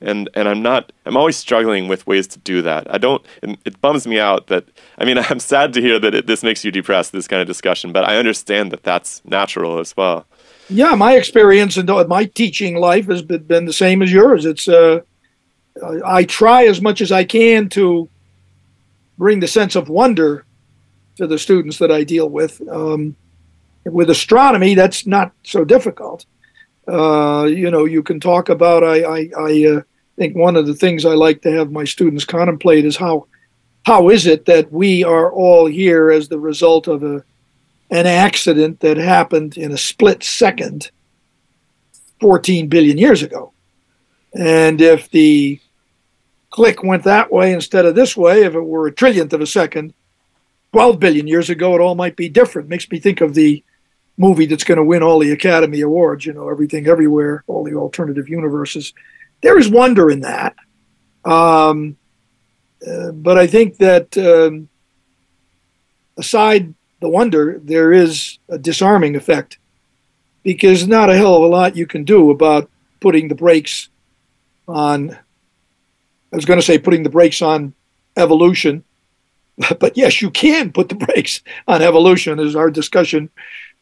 And I'm always struggling with ways to do that. It bums me out that, I'm sad to hear that this makes you depressed, this kind of discussion, but I understand that that's natural as well. Yeah, my experience in my teaching life has been the same as yours. It's, I try as much as I can to bring the sense of wonder to the students that I deal with. With astronomy, that's not so difficult. You can talk about, I think one of the things I like to have my students contemplate is how is it that we are all here as the result of an accident that happened in a split second 14 billion years ago. And if the click went that way instead of this way, if it were a trillionth of a second, 12 billion years ago, it all might be different. Makes me think of the movie that's going to win all the Academy Awards, Everything Everywhere, all the alternative universes. There is wonder in that. But I think that aside the wonder, there is a disarming effect, because not a hell of a lot you can do about putting the brakes on, I was going to say putting the brakes on evolution, but yes, you can put the brakes on evolution, as our discussion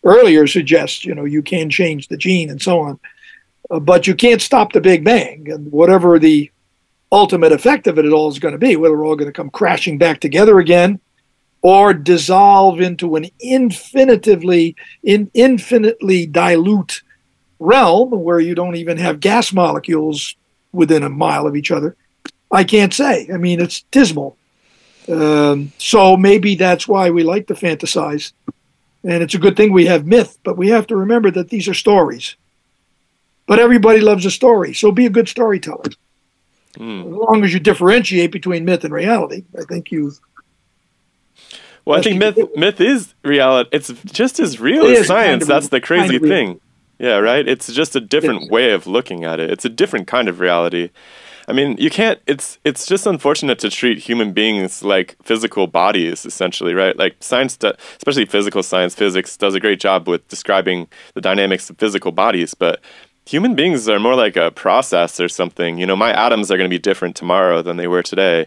earlier suggests. You can change the gene and so on, but you can't stop the Big Bang, and whatever the ultimate effect of it all is going to be, whether we're all going to come crashing back together again or dissolve into an infinitely dilute realm where you don't even have gas molecules within a mile of each other, I can't say. I mean, it's dismal. So maybe that's why we like to fantasize. And it's a good thing we have myth, but we have to remember that these are stories. But everybody loves a story, so be a good storyteller. As long as you differentiate between myth and reality, I think you... Well, I think myth is reality. It's just as real as science. That's the crazy thing. Yeah, right? It's just a different way of looking at it. It's a different kind of reality. I mean, you can't, it's just unfortunate to treat human beings like physical bodies, essentially, right? Like science, especially physical science, physics, does a great job with describing the dynamics of physical bodies, but human beings are more like a process or something. My atoms are going to be different tomorrow than they were today,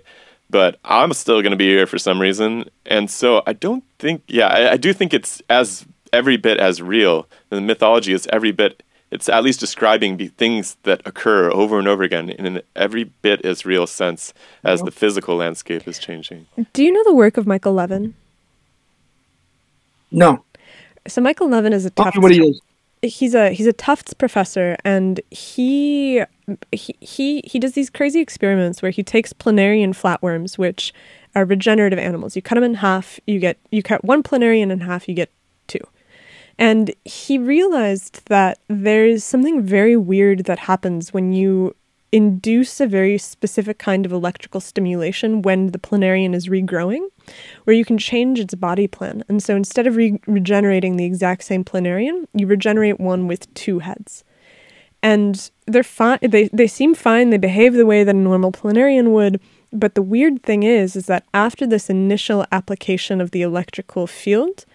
but I'm still going to be here for some reason. And so I don't think, I do think it's every bit as real. The mythology is every bit, it's at least describing the things that occur over and over again in an every bit as real sense as the physical landscape is changing. Do you know the work of Michael Levin? No. So Michael Levin is a Tufts. What he is. He's a Tufts professor, and he does these crazy experiments where he takes planarian flatworms, which are regenerative animals. You cut them in half, you cut one planarian in half, you get two. And he realized that there is something very weird that happens when you induce a very specific kind of electrical stimulation when the planarian is regrowing, where you can change its body plan. And so instead of regenerating the exact same planarian, you regenerate one with two heads. And they're fine. They seem fine. They behave the way that a normal planarian would. But the weird thing is that after this initial application of the electrical field,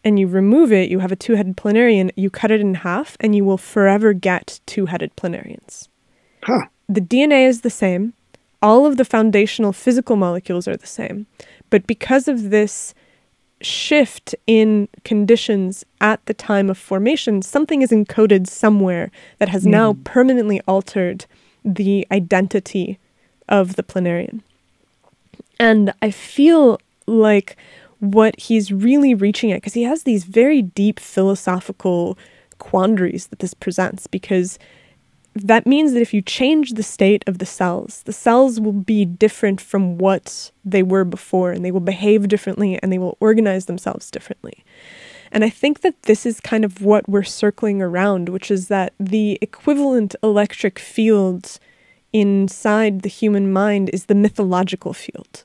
and you remove it, you have a two-headed planarian, you cut it in half, and you will forever get two-headed planarians. Huh. The DNA is the same. All of the foundational physical molecules are the same. But because of this shift in conditions at the time of formation, something is encoded somewhere that has now permanently altered the identity of the planarian. And I feel like what he's really reaching at, because he has these very deep philosophical quandaries that this presents, because that means that if you change the state of the cells will be different from what they were before, and they will behave differently, and they will organize themselves differently. And I think that this is kind of what we're circling around, which is that the equivalent electric field inside the human mind is the mythological field.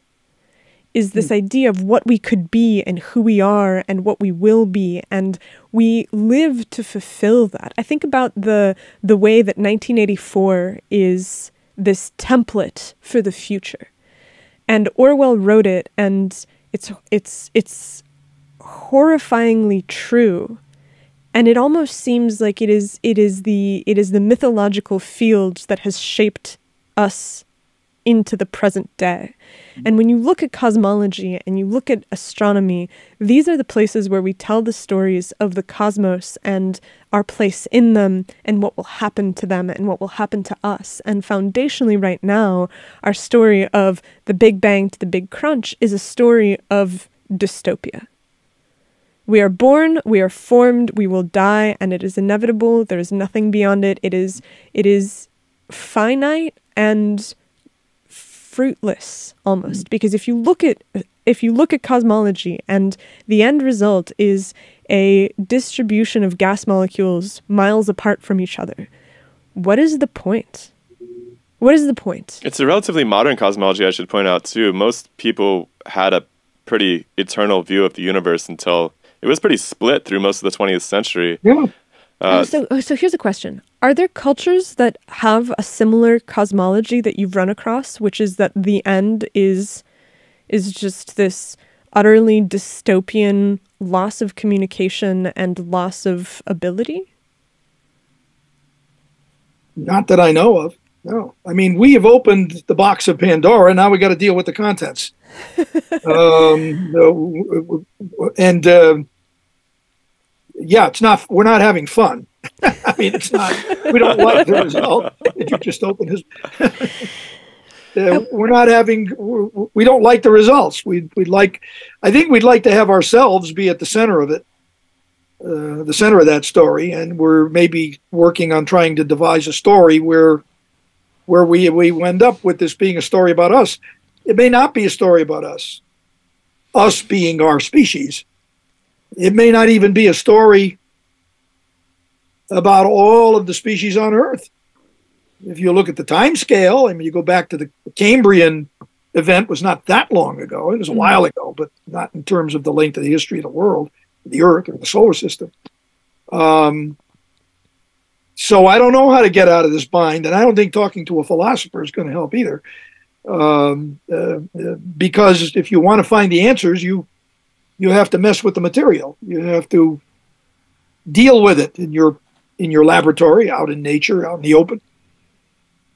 Is this idea of what we could be and who we are and what we will be, and we live to fulfill that. I think about the way that 1984 is this template for the future. And Orwell wrote it, and it's horrifyingly true. And it almost seems like it is the mythological field that has shaped us into the present day. And when you look at cosmology and you look at astronomy, these are the places where we tell the stories of the cosmos and our place in them and what will happen to them and what will happen to us. And foundationally right now, our story of the Big Bang to the Big Crunch is a story of dystopia. We are born, we are formed, we will die, and it is inevitable. There is nothing beyond it. It is finite and fruitless almost, because if you look at cosmology and the end result is a distribution of gas molecules miles apart from each other, what is the point? What is the point? It's a relatively modern cosmology, I should point out, too. Most people had a pretty eternal view of the universe until it was pretty split through most of the 20th century. Yeah. So here's a question. Are there cultures that have a similar cosmology that you've run across, which is that the end is just this utterly dystopian loss of communication and loss of ability? Not that I know of. No. I mean, we have opened the box of Pandora. Now we got to deal with the contents. Yeah, it's not. We're not having fun. I mean, it's not. We don't like the result. Did you just open his? We're not having. We don't like the results. We'd like. I think we'd like to have ourselves be at the center of it, the center of that story, and we're maybe working on trying to devise a story where we end up with this being a story about us. It may not be a story about us being our species. It may not even be a story about all of the species on Earth. If you look at the time scale, I mean, you go back to the Cambrian event was not that long ago. It was a while ago, but not in terms of the length of the history of the world, the Earth, or the solar system. So I don't know how to get out of this bind, and I don't think talking to a philosopher is going to help either. Because if you want to find the answers, you have to mess with the material. You have to deal with it in your laboratory, out in nature, out in the open.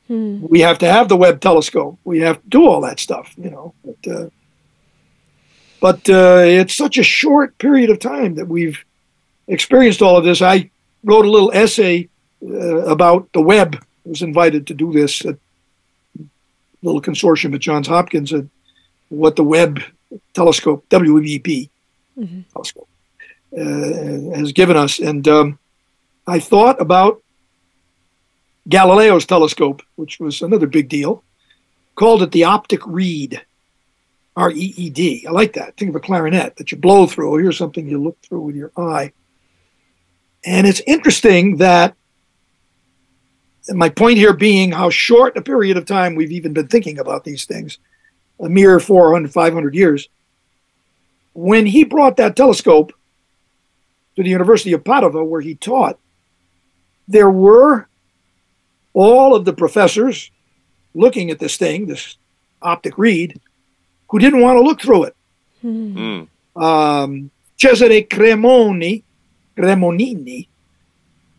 We have to have the Webb telescope. We have to do all that stuff, you know. But it's such a short period of time that we've experienced all of this. I wrote a little essay about the Webb. I was invited to do this at a little consortium at Johns Hopkins, and what the Webb telescope, WEP telescope, has given us. And I thought about Galileo's telescope, which was another big deal, called it the optic reed, R-E-E-D. I like that. Think of a clarinet that you blow through. Here's something you look through with your eye. And it's interesting that, my point here being how short a period of time we've even been thinking about these things, a mere 400, 500 years. When he brought that telescope to the University of Padova, where he taught, there were all of the professors looking at this thing, this optic reed, who didn't want to look through it. Cesare Cremonini,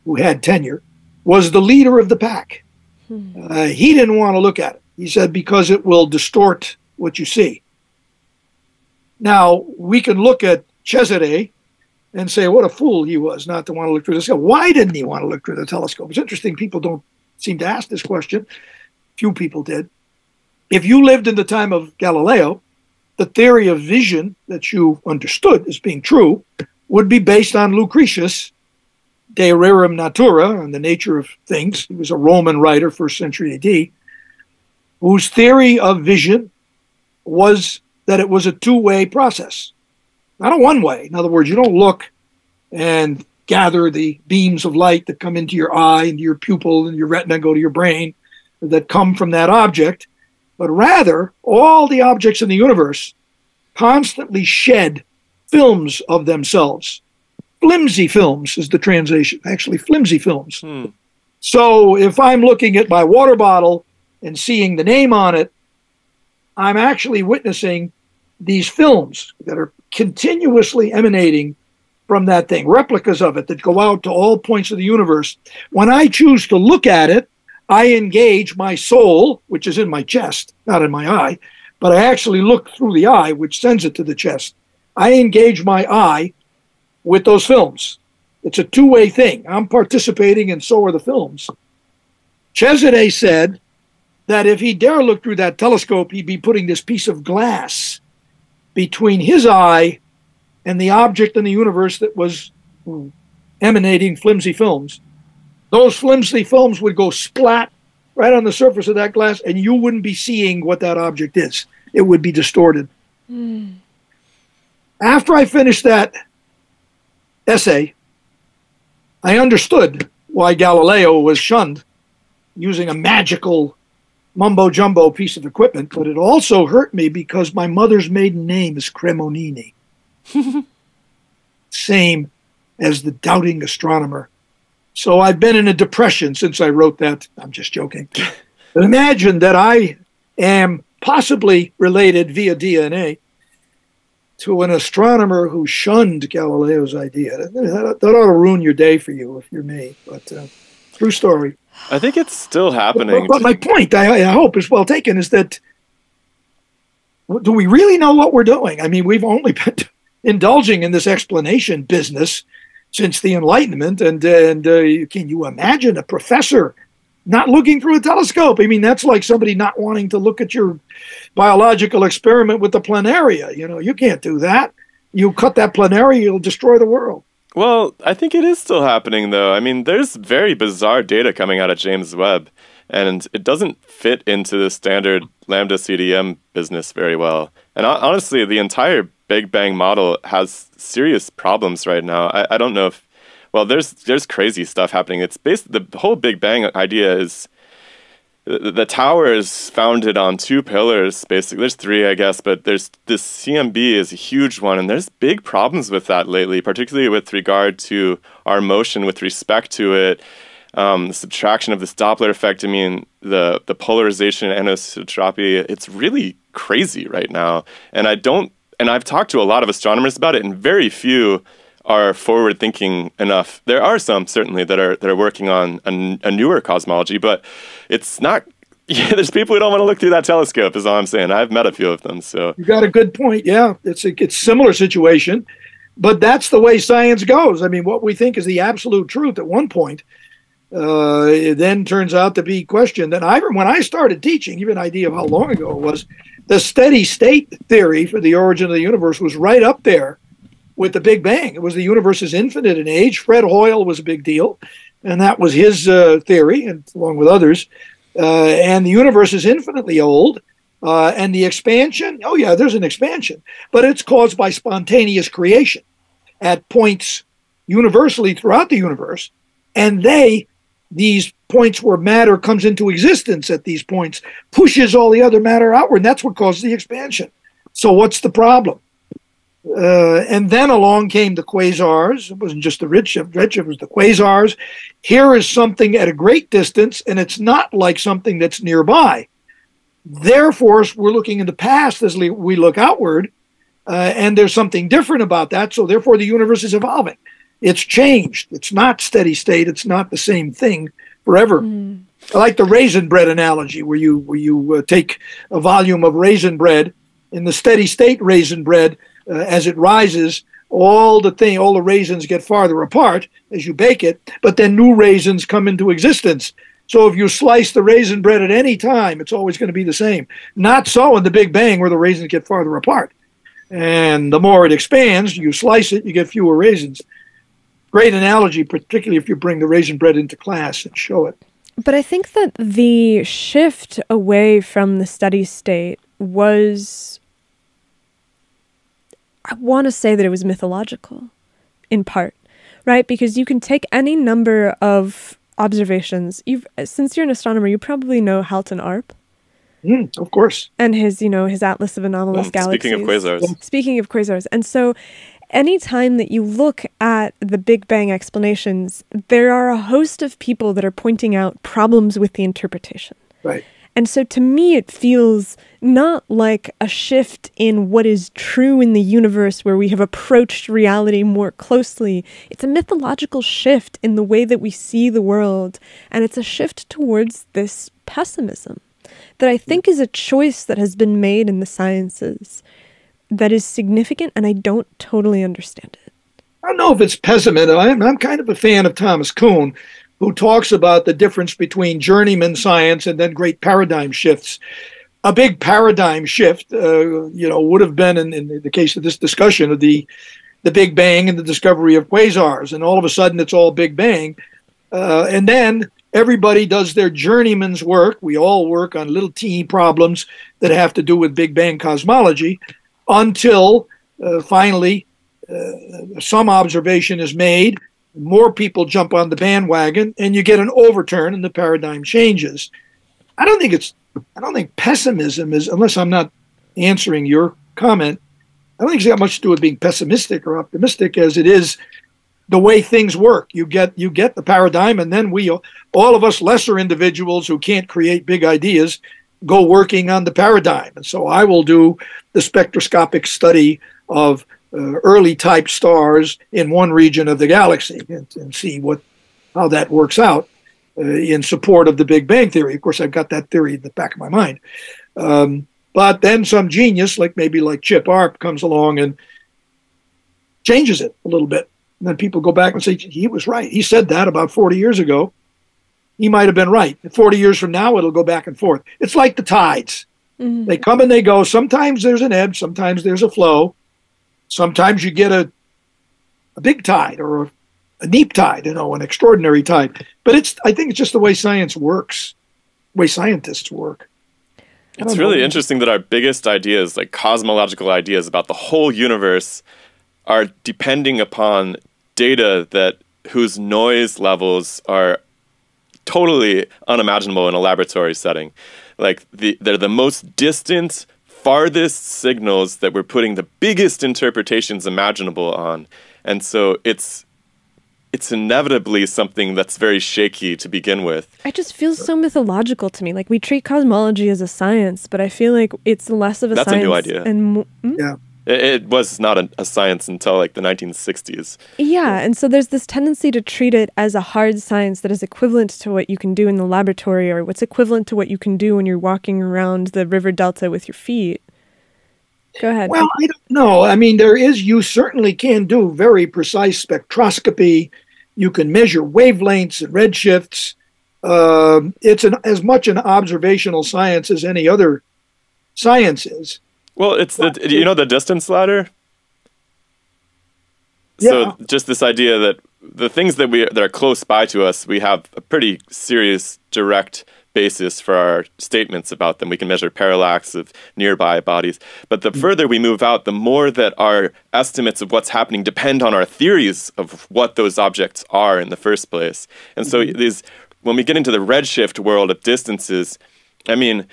who had tenure, was the leader of the pack. He didn't want to look at it. He said, because it will distort what you see. Now, we can look at Cesare and say, what a fool he was not to want to look through the telescope. Why didn't he want to look through the telescope? It's interesting. People don't seem to ask this question. Few people did. If you lived in the time of Galileo, the theory of vision that you understood as being true would be based on Lucretius' De Rerum Natura, on the nature of things. He was a Roman writer, 1st century AD, whose theory of vision was that it was a two-way process, not a one-way. In other words, you don't look and gather the beams of light that come into your eye, into your pupil, and your retina, go to your brain, that come from that object, but rather all the objects in the universe constantly shed films of themselves. Flimsy films is the translation, actually flimsy films. So if I'm looking at my water bottle and seeing the name on it, I'm actually witnessing these films that are continuously emanating from that thing, replicas of it that go out to all points of the universe. When I choose to look at it, I engage my soul, which is in my chest, not in my eye, but I actually look through the eye, which sends it to the chest. I engage my eye with those films. It's a two-way thing. I'm participating and so are the films. Cesare said that if he dare look through that telescope, he'd be putting this piece of glass between his eye and the object in the universe that was emanating flimsy films. Those flimsy films would go splat right on the surface of that glass, and you wouldn't be seeing what that object is. It would be distorted. After I finished that essay, I understood why Galileo was shunned using a magical mumbo-jumbo piece of equipment, but it also hurt me because my mother's maiden name is Cremonini. Same as the doubting astronomer. So I've been in a depression since I wrote that. I'm just joking. But imagine that I am possibly related via DNA to an astronomer who shunned Galileo's idea. That ought to ruin your day for you if you're me. But true story. I think it's still happening. But my point, I hope, is well taken, is that do we really know what we're doing? I mean, we've only been indulging in this explanation business since the Enlightenment, and can you imagine a professor not looking through a telescope? I mean, that's like somebody not wanting to look at your biological experiment with the planaria. You know, you can't do that. You cut that planaria, you'll destroy the world. Well, I think it is still happening, though. I mean, there's very bizarre data coming out of James Webb, and it doesn't fit into the standard lambda CDM business very well. And honestly, the entire Big Bang model has serious problems right now. I don't know if, well, there's crazy stuff happening. It's basically the whole Big Bang idea is the tower is founded on two pillars, basically. There's three, I guess, but there's this CMB is a huge one, and there's big problems with that lately, particularly with regard to our motion with respect to it, the subtraction of this Doppler effect. I mean, the polarization and anisotropy. It's really crazy right now, and I've talked to a lot of astronomers about it, and very few are forward-thinking enough. There are some, certainly, that are working on a newer cosmology, but it's not... Yeah, there's people who don't want to look through that telescope, is all I'm saying. I've met a few of them, so... You got a good point, yeah. It's a similar situation, but that's the way science goes. I mean, what we think is the absolute truth at one point, it then turns out to be questioned. And when I started teaching, even an idea of how long ago it was, the steady state theory for the origin of the universe was right up there with the Big Bang. It was the universe is infinite in age. Fred Hoyle was a big deal, and that was his theory, and along with others. And the universe is infinitely old, and the expansion, oh yeah, there's an expansion, but it's caused by spontaneous creation at points universally throughout the universe, and these points where matter comes into existence at these points pushes all the other matter outward, and that's what causes the expansion. So what's the problem? And then along came the quasars. It wasn't just the redshift, it was the quasars. Here is something at a great distance, and it's not like something that's nearby. Therefore, we're looking in the past as we look outward, and there's something different about that. So therefore, the universe is evolving. It's changed. It's not steady state. It's not the same thing forever. I like the raisin bread analogy, where you take a volume of raisin bread. In the steady state raisin bread, as it rises, all the raisins get farther apart as you bake it, but then new raisins come into existence. So if you slice the raisin bread at any time, it's always going to be the same. Not so in the Big Bang, where the raisins get farther apart. And the more it expands, you slice it, you get fewer raisins. Great analogy, particularly if you bring the raisin bread into class and show it. But I think that the shift away from the steady state was, I want to say that it was mythological, in part, right? Because you can take any number of observations. Since you're an astronomer, you probably know Halton Arp. Of course. And his Atlas of Anomalous Galaxies. Speaking of quasars. And so anytime that you look at the Big Bang explanations, there are a host of people that are pointing out problems with the interpretation. Right. And so to me, it feels not like a shift in what is true in the universe where we have approached reality more closely. It's a mythological shift in the way that we see the world. And it's a shift towards this pessimism that I think is a choice that has been made in the sciences that is significant, and I don't totally understand it. I don't know if it's pessimism. I'm kind of a fan of Thomas Kuhn, who talks about the difference between journeyman science and then great paradigm shifts. A big paradigm shift, would have been, in the case of this discussion, of the Big Bang and the discovery of quasars. And all of a sudden, it's all Big Bang. And then everybody does their journeyman's work. We all work on little teeny problems that have to do with Big Bang cosmology until finally some observation is made, more people jump on the bandwagon, and you get an overturn and the paradigm changes. I don't think pessimism is, unless I'm not answering your comment, I don't think it's got much to do with being pessimistic or optimistic as it is the way things work. You get the paradigm, and then all of us lesser individuals who can't create big ideas go working on the paradigm. And so I will do the spectroscopic study of early type stars in one region of the galaxy and see how that works out in support of the Big Bang theory. Of course, I've got that theory in the back of my mind. But then some genius, like Chip Arp, comes along and changes it a little bit. And then people go back and say, he was right. He said that about 40 years ago. He might have been right. 40 years from now, it'll go back and forth. It's like the tides. Mm-hmm. They come and they go. Sometimes there's an ebb. Sometimes there's a flow. Sometimes you get a big tide or a neap tide, an extraordinary tide. But I think it's just the way science works, the way scientists work. It's really interesting that our biggest ideas, like cosmological ideas about the whole universe, are depending upon data whose noise levels are totally unimaginable in a laboratory setting. Like they're the most distant, farthest signals that we're putting the biggest interpretations imaginable on. And so it's inevitably something that's very shaky to begin with. It just feels so mythological to me. Like, we treat cosmology as a science, but I feel like it's less of a that's science. That's a new idea. And yeah. It was not a science until like the 1960s. Yeah, and so there's this tendency to treat it as a hard science that is equivalent to what you can do in the laboratory, or what's equivalent to what you can do when you're walking around the river delta with your feet. Go ahead. Well, I don't know. I mean, you certainly can do very precise spectroscopy. You can measure wavelengths and redshifts. It's as much an observational science as any other science is. Well, it's the distance ladder? Yeah. So just this idea that the things that are close by to us, we have a pretty serious, direct basis for our statements about them. We can measure parallax of nearby bodies. But the further we move out, the more that our estimates of what's happening depend on our theories of what those objects are in the first place. And so when we get into the redshift world of distances, I mean,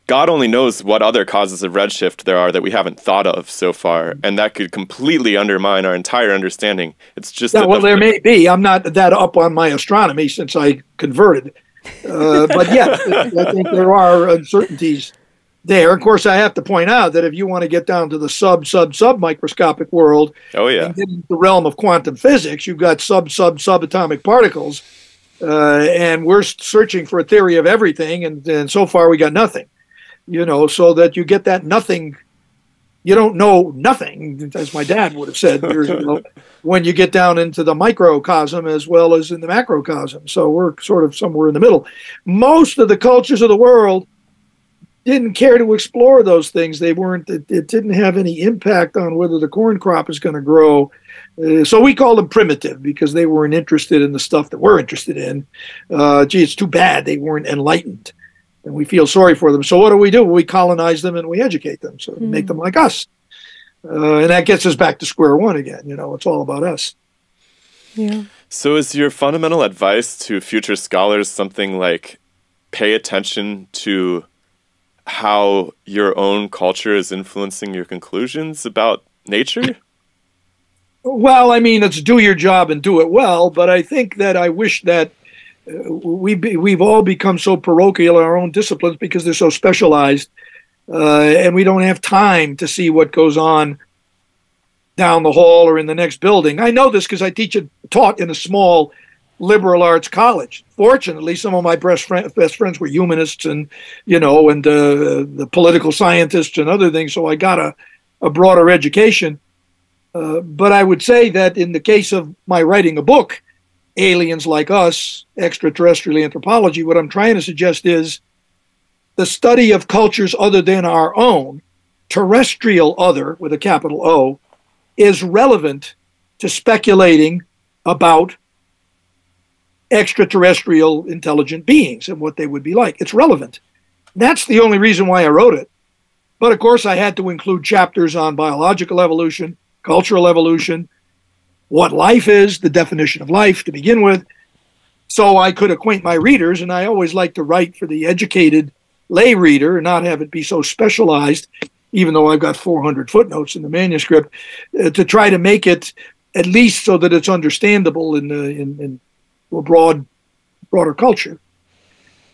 God only knows what other causes of redshift there are that we haven't thought of so far, and that could completely undermine our entire understanding. It's just there may be. I'm not that up on my astronomy since I converted, but yes, I think there are uncertainties there. Of course, I have to point out that if you want to get down to the sub microscopic world, and get into the realm of quantum physics, you've got subatomic particles, and we're searching for a theory of everything, and so far we got nothing. So that you get that nothing, you don't know nothing, as my dad would have said years ago, when you get down into the microcosm as well as in the macrocosm. So we're sort of somewhere in the middle. Most of the cultures of the world didn't care to explore those things. It didn't have any impact on whether the corn crop is going to grow. So we call them primitive because they weren't interested in the stuff that we're interested in. It's too bad they weren't enlightened. And we feel sorry for them. So what do? We colonize them and we educate them, so make them like us. And that gets us back to square one again. It's all about us. Yeah. So is your fundamental advice to future scholars something like pay attention to how your own culture is influencing your conclusions about nature? Well, I mean, it's do your job and do it well. But I think that I wish that we've all become so parochial in our own disciplines because they're so specialized, and we don't have time to see what goes on down the hall or in the next building. I know this because I taught in a small liberal arts college. Fortunately, some of my best friends were humanists and the political scientists and other things, so I got a broader education. But I would say that in the case of my writing a book, Aliens Like Us, Extraterrestrial Anthropology, what I'm trying to suggest is the study of cultures other than our own, terrestrial other, with a capital O, is relevant to speculating about extraterrestrial intelligent beings and what they would be like. It's relevant. That's the only reason why I wrote it. But of course, I had to include chapters on biological evolution, cultural evolution, what life is, the definition of life to begin with, so I could acquaint my readers. And I always like to write for the educated lay reader and not have it be so specialized, even though I've got 400 footnotes in the manuscript, to try to make it at least so that it's understandable in a broader culture.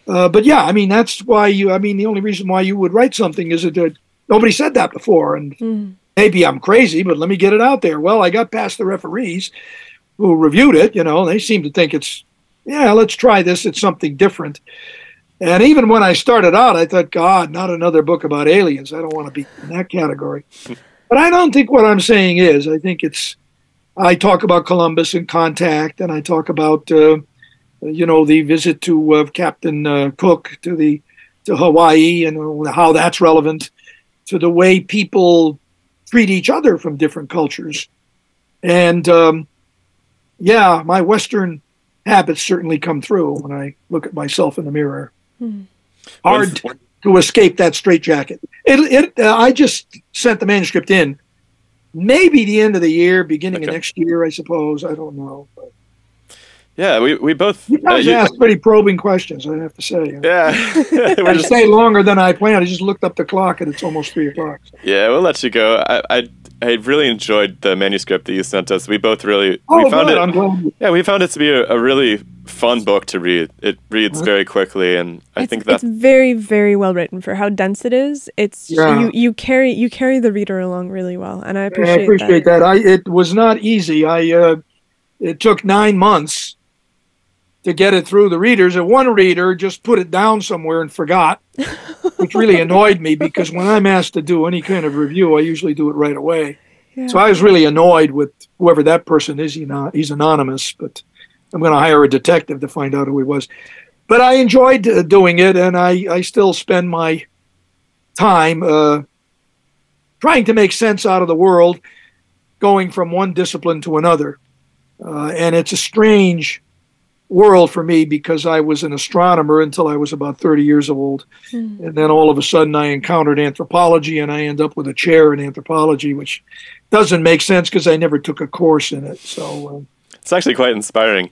But yeah, I mean, that's why the only reason why you would write something is that nobody said that before. And maybe I'm crazy, but let me get it out there. Well, I got past the referees who reviewed it, they seem to think let's try this. It's something different. And even when I started out, I thought, God, not another book about aliens. I don't want to be in that category. But I don't think what I'm saying is. I think I talk about Columbus and contact, and I talk about, the visit to Captain Cook to Hawaii and how that's relevant to the way people treat each other from different cultures. And, my Western habits certainly come through when I look at myself in the mirror. Hard to escape that straitjacket. I just sent the manuscript in. Maybe the end of the year, beginning of next year, I suppose. I don't know. But yeah, we both. You guys asked pretty probing questions, I have to say. Yeah. I stayed longer than I planned. I just looked up the clock and it's almost 3 o'clock. So. Yeah, we'll let you go. I really enjoyed the manuscript that you sent us. We both really we found it. Yeah, we found it to be a really fun book to read. It reads very quickly, and I think that's very, very well written for how dense it is. You carry the reader along really well, and I appreciate that. It was not easy. It took 9 months to get it through the readers, and one reader just put it down somewhere and forgot, which really annoyed me because when I'm asked to do any kind of review, I usually do it right away. Yeah. So I was really annoyed with whoever that person is. He's anonymous, but I'm going to hire a detective to find out who he was. But I enjoyed doing it, and I still spend my time trying to make sense out of the world, going from one discipline to another. And it's a strange world for me because I was an astronomer until I was about 30 years old. And then all of a sudden I encountered anthropology and I end up with a chair in anthropology, which doesn't make sense because I never took a course in it. So it's actually quite inspiring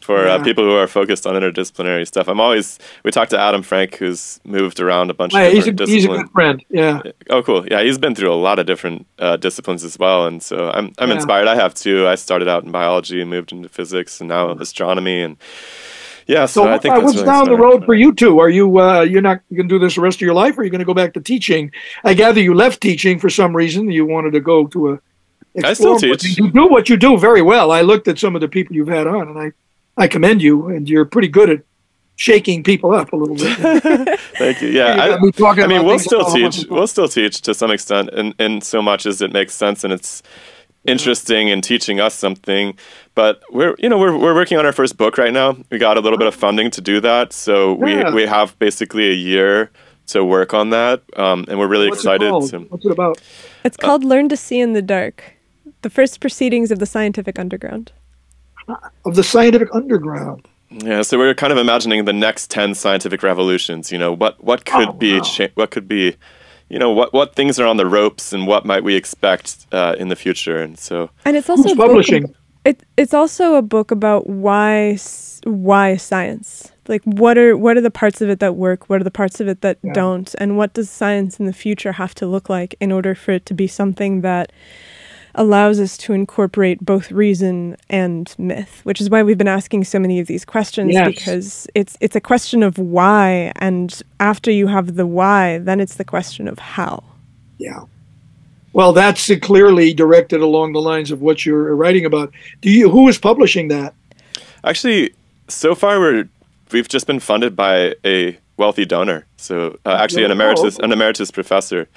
for people who are focused on interdisciplinary stuff. We talked to Adam Frank, who's moved around a bunch of different disciplines. He's a good friend, yeah. Oh, cool. Yeah, he's been through a lot of different disciplines as well, and so I'm inspired. I have too. I started out in biology and moved into physics, and now astronomy, and so I think that's what's really down the road for you two? Are you you're not going to do this the rest of your life, or are you going to go back to teaching? I gather you left teaching for some reason. You wanted to go to a I still teach. You do what you do very well. I looked at some of the people you've had on, and I commend you, and you're pretty good at shaking people up a little bit. Thank you. Yeah, we'll still teach to some extent, and so much as it makes sense and it's interesting and teaching us something. But we're working on our first book right now. We got a little bit of funding to do that, so we have basically a year to work on that, and we're really excited. What's it about? It's called "Learn to See in the Dark: The First Proceedings of the Scientific Underground." Of the scientific underground. Yeah, so we're kind of imagining the next 10 scientific revolutions. What could be, what could be, what things are on the ropes, and what might we expect in the future. And it's also who's publishing. It's also a book about why science. Like what are the parts of it that work? What are the parts of it that don't? And what does science in the future have to look like in order for it to be something that allows us to incorporate both reason and myth, which is why we've been asking so many of these questions, because it's a question of why, and after you have the why, then it's the question of how. Yeah. Well, that's clearly directed along the lines of what you're writing about. Who is publishing that? Actually, so far we've just been funded by a wealthy donor. So actually an emeritus professor.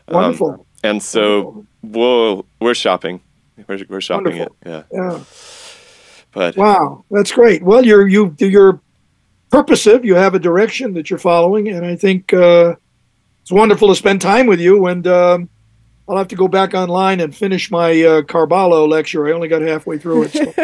Wonderful. And so we're shopping. We're shopping it. Yeah. But wow, that's great. Well, you're purposive. You have a direction that you're following, and I think it's wonderful to spend time with you. And I'll have to go back online and finish my Carballo lecture. I only got halfway through it. So.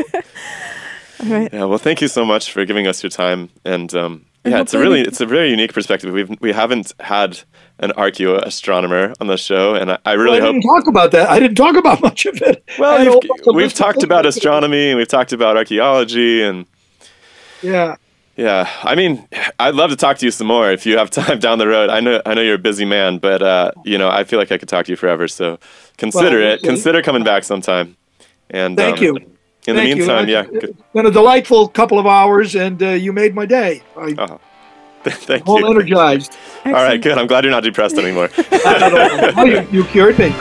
All right. Yeah, well, thank you so much for giving us your time. And yeah, it's hopefully a very unique perspective. We haven't had an archaeoastronomer on the show, and I really I hope. didn't talk about that. I didn't talk about much of it. Well, we've talked about astronomy, and we've talked about archaeology, and Yeah. yeah. I mean, I'd love to talk to you some more if you have time down the road. I know you're a busy man, but you know, I feel like I could talk to you forever. So consider it. Consider coming back sometime. And Thank you. In the Thank you. meantime, yeah. It's been a delightful couple of hours, and you made my day. I'm Thank all you. energized. All right, good. I'm glad you're not depressed anymore. Oh, you cured me.